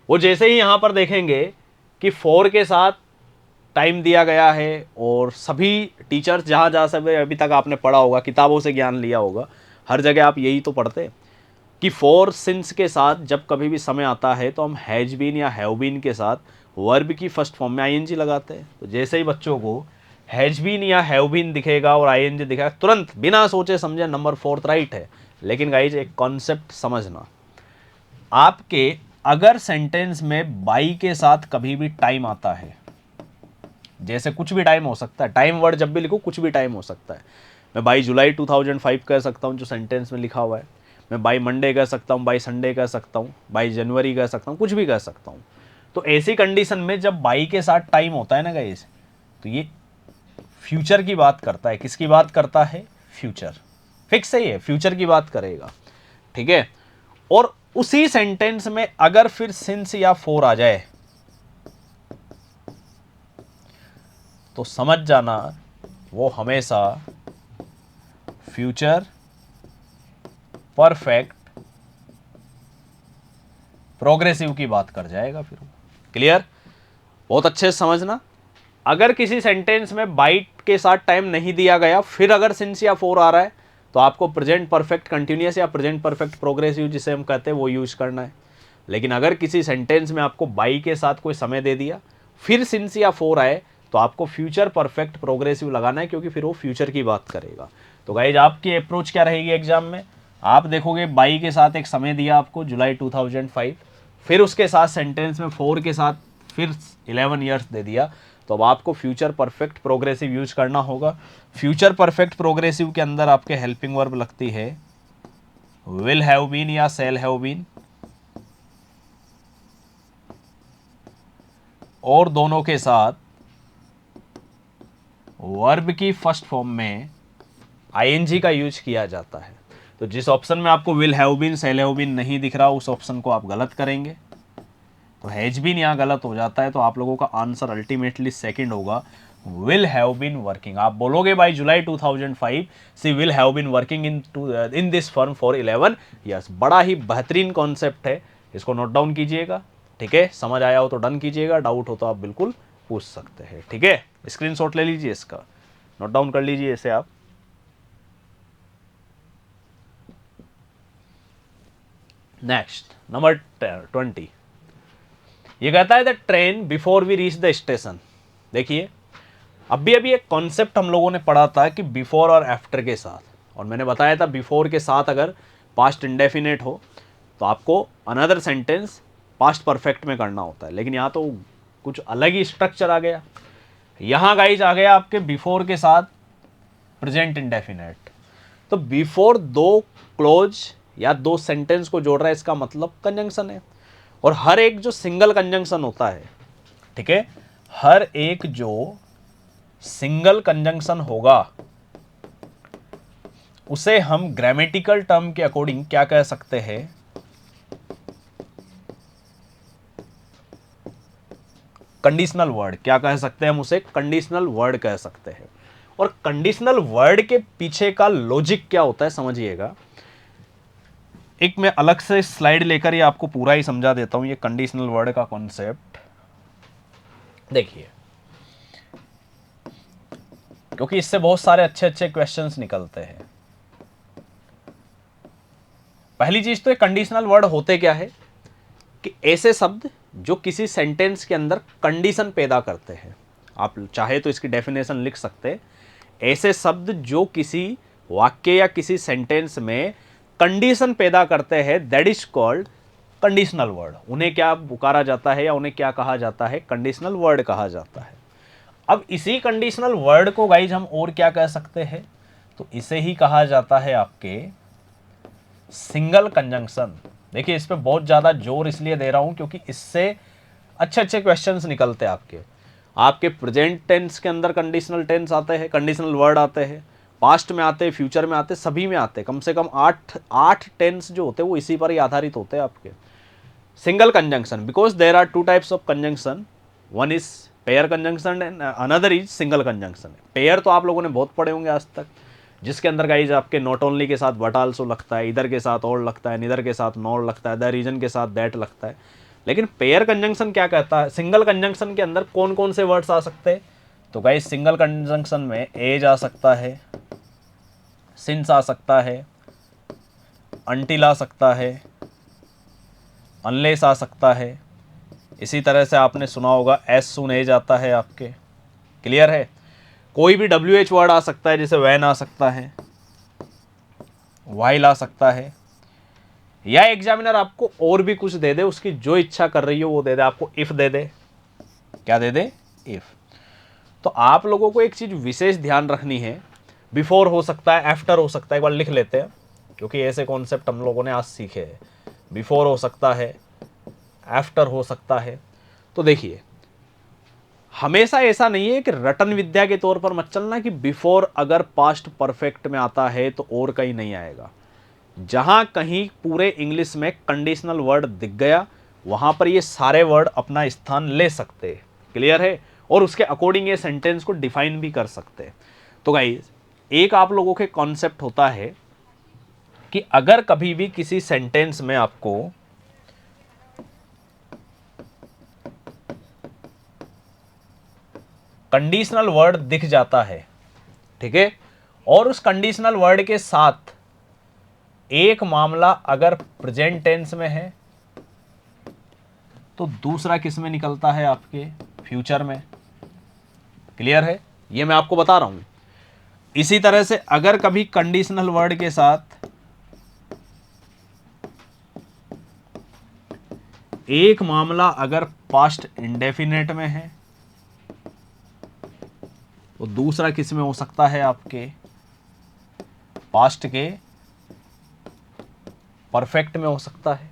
वो जैसे ही यहाँ पर देखेंगे कि फॉर के साथ टाइम दिया गया है, और सभी टीचर्स जहाँ से अभी तक आपने पढ़ा होगा, किताबों से ज्ञान लिया होगा, हर जगह आप यही तो पढ़ते कि फॉर सिंस के साथ जब कभी भी समय आता है तो हम हैज बीन या हैव बीन के साथ वर्ब की फर्स्ट फॉर्म में आईएनजी लगाते हैं। तो जैसे ही बच्चों को हैज बीन या हैव बीन दिखेगा और आईएनजी दिखेगा, तुरंत बिना सोचे समझे नंबर 4 राइट है। लेकिन गाइज एक कॉन्सेप्ट समझना, आपके अगर सेंटेंस में बाई के साथ कभी भी टाइम आता है, जैसे कुछ भी टाइम हो सकता है, टाइम वर्ड जब भी लिखो कुछ भी टाइम हो सकता है। मैं बाई जुलाई 2005 कह सकता हूँ जो सेंटेंस में लिखा हुआ है, मैं बाई मंडे कह सकता हूँ, बाई संडे कह सकता हूँ, बाई जनवरी कह सकता हूँ, कुछ भी कह सकता हूँ। तो ऐसी कंडीशन में जब बाई के साथ टाइम होता है ना गाइस, तो ये फ्यूचर की बात करता है। किसकी बात करता है? फ्यूचर। फिक्स है, ये फ्यूचर की बात करेगा, ठीक है। और उसी सेंटेंस में अगर फिर सिंस या फोर आ जाए तो समझ जाना वो हमेशा फ्यूचर परफेक्ट प्रोग्रेसिव की बात कर जाएगा फिर। क्लियर? बहुत अच्छे से समझना। अगर किसी सेंटेंस में बाइट के साथ टाइम नहीं दिया गया, फिर अगर सिंस या फोर आ रहा है तो आपको प्रेजेंट परफेक्ट कंटिन्यूअस या प्रेजेंट परफेक्ट प्रोग्रेसिव जिसे हम कहते हैं वो यूज करना है। लेकिन अगर किसी सेंटेंस में आपको बाई के साथ कोई समय दे दिया, फिर सिंस या फोर आए, तो आपको फ्यूचर परफेक्ट प्रोग्रेसिव लगाना है, क्योंकि फिर वो फ्यूचर की बात करेगा। तो गाइज आपकी अप्रोच क्या रहेगी एग्जाम में? आप देखोगे बाई के साथ एक समय दिया आपको जुलाई 2005, फिर उसके साथ सेंटेंस में फोर के साथ फिर 11 ईयर्स दे दिया, तो अब आपको फ्यूचर परफेक्ट प्रोग्रेसिव यूज करना होगा। फ्यूचर परफेक्ट प्रोग्रेसिव के अंदर आपके हेल्पिंग वर्ब लगती है विल हैव बीन या शैल हैव बीन, और दोनों के साथ वर्ब की फर्स्ट फॉर्म में आईएनजी का यूज किया जाता है। तो जिस ऑप्शन में आपको will have been shall have been नहीं दिख रहा, उस ऑप्शन को आप गलत करेंगे। तो हैज बीन यहाँ गलत हो जाता है, तो आप लोगों का आंसर अल्टीमेटली सेकंड होगा, विल हैव बीन वर्किंग। आप बोलोगे by July 2005 she will have been working in this firm for 11 years. बड़ा ही बेहतरीन कॉन्सेप्ट है, इसको नोट डाउन कीजिएगा। ठीक है, समझ आया हो तो डन कीजिएगा, डाउट हो तो आप बिल्कुल पूछ सकते हैं। ठीक है, स्क्रीनशॉट ले लीजिए, इसका नोट डाउन कर लीजिए इसे आप। नेक्स्ट नंबर 20, ये कहता है the train before we reach the station. देखिए अभी एक कॉन्सेप्ट हम लोगों ने पढ़ा था कि बिफोर और आफ्टर के साथ, और मैंने बताया था बिफोर के साथ अगर पास्ट इंडेफिनेट हो तो आपको अनदर सेंटेंस पास्ट परफेक्ट में करना होता है, लेकिन यहाँ तो कुछ अलग ही स्ट्रक्चर आ गया। यहाँ गाइज आ गया आपके बिफोर के साथ प्रेजेंट इंडेफिनेट। तो बिफोर दो क्लोज या दो सेंटेंस को जोड़ रहा है, इसका मतलब कंजंक्शन है। और हर एक जो सिंगल कंजंक्शन होता है, ठीक है, हर एक जो सिंगल कंजंक्शन होगा उसे हम ग्रामेटिकल टर्म के अकॉर्डिंग क्या कह सकते हैं? Conditional word. क्या कह सकते हैं हम उसे? कंडीशनल वर्ड कह सकते हैं। और कंडीशनल वर्ड के पीछे का लॉजिक क्या होता है समझिएगा। एक मैं अलग से स्लाइड लेकर ये आपको पूरा ही समझा देता हूं, ये कंडीशनल वर्ड का कॉन्सेप्ट। देखिए, क्योंकि इससे बहुत सारे अच्छे क्वेश्चंस निकलते हैं। पहली चीज तो ये कंडीशनल वर्ड होते क्या है कि ऐसे शब्द जो किसी सेंटेंस के अंदर कंडीशन पैदा करते हैं। आप चाहे तो इसकी डेफिनेशन लिख सकते हैं, ऐसे शब्द जो किसी वाक्य या किसी सेंटेंस में कंडीशन पैदा करते हैं, that is called conditional word. उन्हें क्या पुकारा जाता है या उन्हें क्या कहा जाता है? कंडीशनल वर्ड कहा जाता है। अब इसी कंडीशनल वर्ड को गाइज हम और क्या कह सकते हैं? तो इसे ही कहा जाता है आपके सिंगल कंजंक्शन। देखिए इस पे बहुत ज़्यादा जोर इसलिए दे रहा हूं क्योंकि इससे अच्छे क्वेश्चंस निकलते हैं आपके प्रेजेंट टेंस के अंदर कंडीशनल टेंस आते हैं, कंडीशनल वर्ड आते हैं, पास्ट में आते हैं, फ्यूचर में आते हैं, सभी में आते हैं। कम से कम आठ टेंस जो होते हैं वो इसी पर ही आधारित होते हैं आपके। Single conjunction, because there are two types of conjunction, one is pair conjunction and another is single conjunction. Pair तो आप लोगों ने बहुत पढ़े होंगे आज तक, जिसके अंदर गाइज आपके नॉट ओनली के साथ बट आल्सो लगता है, इधर के साथ और लगता है, निधर के साथ नॉर लगता है, द रीजन के साथ दैट लगता है। लेकिन पेयर कंजंक्शन क्या कहता है? सिंगल कंजंक्शन के अंदर कौन कौन से वर्ड्स आ सकते हैं? तो गाइज सिंगल कंजंक्शन में एज आ सकता है, सिंस आ सकता है, अनटिल आ सकता है, अनलेस आ सकता है। इसी तरह से आपने सुना होगा एज सून एज आता है आपके। क्लियर है? कोई भी WH वर्ड आ सकता है, जैसे वैन आ सकता है, वाइल आ सकता है, या एग्जामिनर आपको और भी कुछ दे दे, उसकी जो इच्छा कर रही हो वो दे दे। आपको इफ दे दे, क्या दे दे? इफ। तो आप लोगों को एक चीज विशेष ध्यान रखनी है, बिफोर हो सकता है, आफ्टर हो सकता है, एक बार लिख लेते हैं क्योंकि ऐसे कॉन्सेप्ट हम लोगों ने आज सीखे हैं। बिफोर हो सकता है, आफ्टर हो सकता है। तो देखिए हमेशा ऐसा नहीं है कि रटन विद्या के तौर पर मत चलना कि बिफोर अगर पास्ट परफेक्ट में आता है तो और कहीं नहीं आएगा। जहां कहीं पूरे इंग्लिश में कंडीशनल वर्ड दिख गया वहां पर ये सारे वर्ड अपना स्थान ले सकते हैं। क्लियर है? और उसके अकॉर्डिंग ये सेंटेंस को डिफाइन भी कर सकते हैं। तो गाइस एक आप लोगों के कॉन्सेप्ट होता है कि अगर कभी भी किसी सेंटेंस में आपको कंडीशनल वर्ड दिख जाता है, ठीक है, और उस कंडीशनल वर्ड के साथ एक मामला अगर प्रेजेंट टेंस में है तो दूसरा किस में निकलता है? आपके फ्यूचर में। क्लियर है? ये मैं आपको बता रहा हूं। इसी तरह से अगर कभी कंडीशनल वर्ड के साथ एक मामला अगर पास्ट इंडेफिनेट में है तो दूसरा किस में हो सकता है? आपके पास्ट के परफेक्ट में हो सकता है।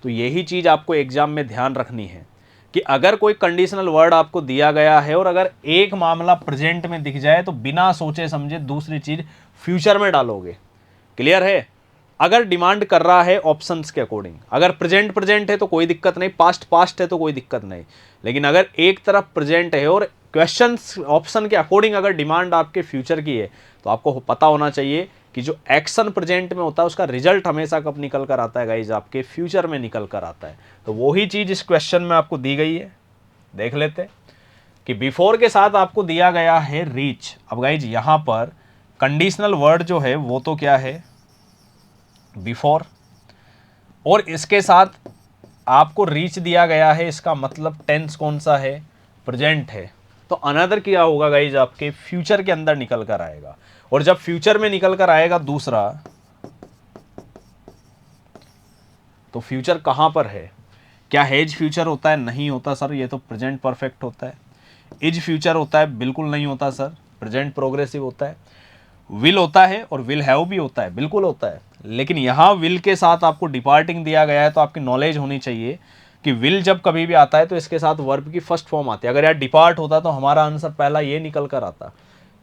तो यही चीज आपको एग्जाम में ध्यान रखनी है कि अगर कोई कंडीशनल वर्ड आपको दिया गया है और अगर एक मामला प्रेजेंट में दिख जाए तो बिना सोचे समझे दूसरी चीज फ्यूचर में डालोगे। क्लियर है? अगर डिमांड कर रहा है ऑप्शंस के अकॉर्डिंग, अगर प्रेजेंट प्रेजेंट है तो कोई दिक्कत नहीं, पास्ट पास्ट है तो कोई दिक्कत नहीं, लेकिन अगर एक तरफ प्रेजेंट है और क्वेश्चंस ऑप्शन के अकॉर्डिंग अगर डिमांड आपके फ्यूचर की है तो आपको पता होना चाहिए कि जो एक्शन प्रेजेंट में होता है उसका रिजल्ट हमेशा कब निकल कर आता है गाइज? आपके फ्यूचर में निकल कर आता है। तो वही चीज इस क्वेश्चन में आपको दी गई है। देख लेते हैं कि बिफोर के साथ आपको दिया गया है रीच। अब गाइज यहां पर कंडीशनल वर्ड जो है वो तो क्या है? बिफोर, और इसके साथ आपको रीच दिया गया है, इसका मतलब टेंस कौन सा है? प्रेजेंट है। तो अनदर क्या होगा गाइज? आपके फ्यूचर के अंदर निकल कर आएगा। और जब फ्यूचर में निकल कर आएगा दूसरा, तो फ्यूचर कहां पर है? क्या हैज फ्यूचर होता है? नहीं होता सर, ये तो प्रेजेंट परफेक्ट होता है। इज फ्यूचर होता है? बिल्कुल नहीं होता सर, प्रेजेंट प्रोग्रेसिव होता है। विल होता है और विल हैव भी होता है, बिल्कुल होता है। लेकिन यहां विल के साथ आपको डिपार्टिंग दिया गया है तो आपकी नॉलेज होनी चाहिए कि विल जब कभी भी आता है तो इसके साथ वर्ब की फर्स्ट फॉर्म आती है। अगर यार डिपार्ट होता तो हमारा आंसर पहला ये निकल कर आता।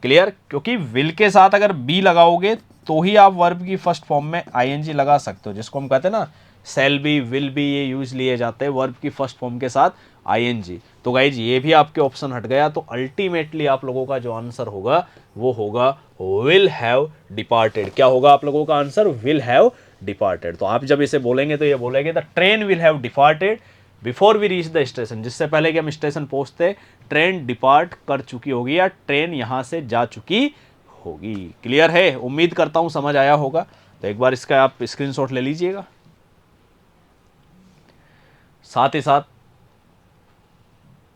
क्लियर? क्योंकि विल के साथ अगर बी लगाओगे तो ही आप वर्ब की फर्स्ट फॉर्म में आईएनजी लगा सकते हो, जिसको हम कहते हैं ना सेल बी, विल बी, ये यूज लिए जाते हैं वर्ब की फर्स्ट फॉर्म के साथ आईएनजी। तो गाइज ये भी आपके ऑप्शन हट गया। तो अल्टीमेटली आप लोगों का जो आंसर होगा वो होगा विल हैव डिपार्टेड। क्या होगा आप लोगों का आंसर? Will have departed. तो आप जब इसे बोलेंगे तो ये बोलेंगे the train will have departed before we reach the station. जिससे पहले कि हम स्टेशन पहुंचते ट्रेन डिपार्ट कर चुकी होगी या ट्रेन यहां से जा चुकी होगी। क्लियर है? उम्मीद करता हूं समझ आया होगा। तो एक बार इसका आप स्क्रीनशॉट ले लीजिएगा। साथ ही साथ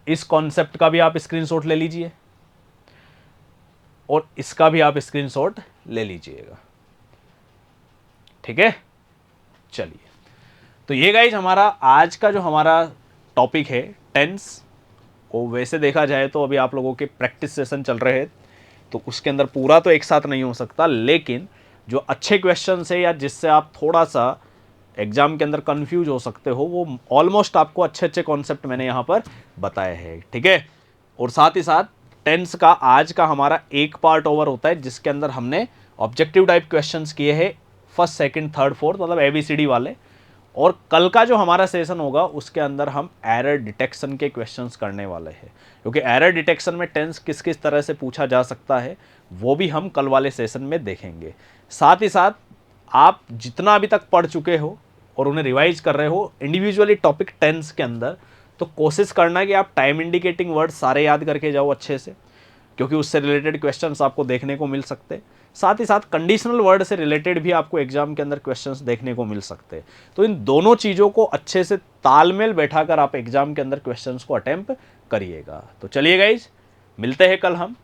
इस कॉन्सेप्ट का भी आप स्क्रीनशॉट ले लीजिए और इसका भी आप स्क्रीनशॉट ले लीजिएगा। ठीक है? चलिए, तो ये गाइज हमारा आज का जो हमारा टॉपिक है टेंस। वो वैसे देखा जाए तो अभी आप लोगों के प्रैक्टिस सेशन चल रहे हैं तो उसके अंदर पूरा तो एक साथ नहीं हो सकता, लेकिन जो अच्छे क्वेश्चन है या जिससे आप थोड़ा सा एग्जाम के अंदर कंफ्यूज हो सकते हो वो ऑलमोस्ट आपको अच्छे अच्छे कॉन्सेप्ट मैंने यहाँ पर बताए हैं। ठीक है? और साथ ही साथ टेंस का आज का हमारा एक पार्ट ओवर होता है जिसके अंदर हमने ऑब्जेक्टिव टाइप क्वेश्चंस किए हैं फर्स्ट, सेकंड, थर्ड, फोर्थ, मतलब ABCD वाले। और कल का जो हमारा सेशन होगा उसके अंदर हम एरर डिटेक्शन के क्वेश्चंस करने वाले हैं, क्योंकि एरर डिटेक्शन में टेंस किस किस तरह से पूछा जा सकता है वो भी हम कल वाले सेशन में देखेंगे। साथ ही साथ आप जितना अभी तक पढ़ चुके हो और उन्हें रिवाइज कर रहे हो इंडिविजुअली टॉपिक टेंस के अंदर, तो कोशिश करना कि आप टाइम इंडिकेटिंग वर्ड सारे याद करके जाओ अच्छे से, क्योंकि उससे रिलेटेड क्वेश्चंस आपको देखने को मिल सकते हैं। साथ ही साथ कंडीशनल वर्ड से रिलेटेड भी आपको एग्जाम के अंदर क्वेश्चंस देखने को मिल सकते हैं। तो इन दोनों चीज़ों को अच्छे से तालमेल बैठाकर आप एग्जाम के अंदर क्वेश्चंस को अटेम्प्ट करिएगा। तो चलिए गाइज, मिलते हैं कल हम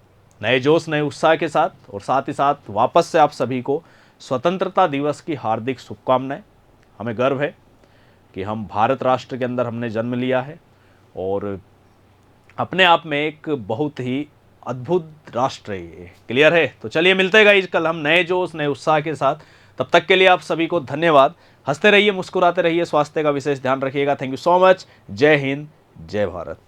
नए जोश नए उत्साह के साथ, और साथ ही साथ वापस से आप सभी को स्वतंत्रता दिवस की हार्दिक शुभकामनाएं। हमें गर्व है कि हम भारत राष्ट्र के अंदर हमने जन्म लिया है और अपने आप में एक बहुत ही अद्भुत राष्ट्र है ये। क्लियर है? तो चलिए मिलते हैं गाइस कल हम नए जोश नए उत्साह के साथ। तब तक के लिए आप सभी को धन्यवाद। हंसते रहिए, मुस्कुराते रहिए, स्वास्थ्य का विशेष ध्यान रखिएगा। Thank you so much. जय हिंद, जय भारत।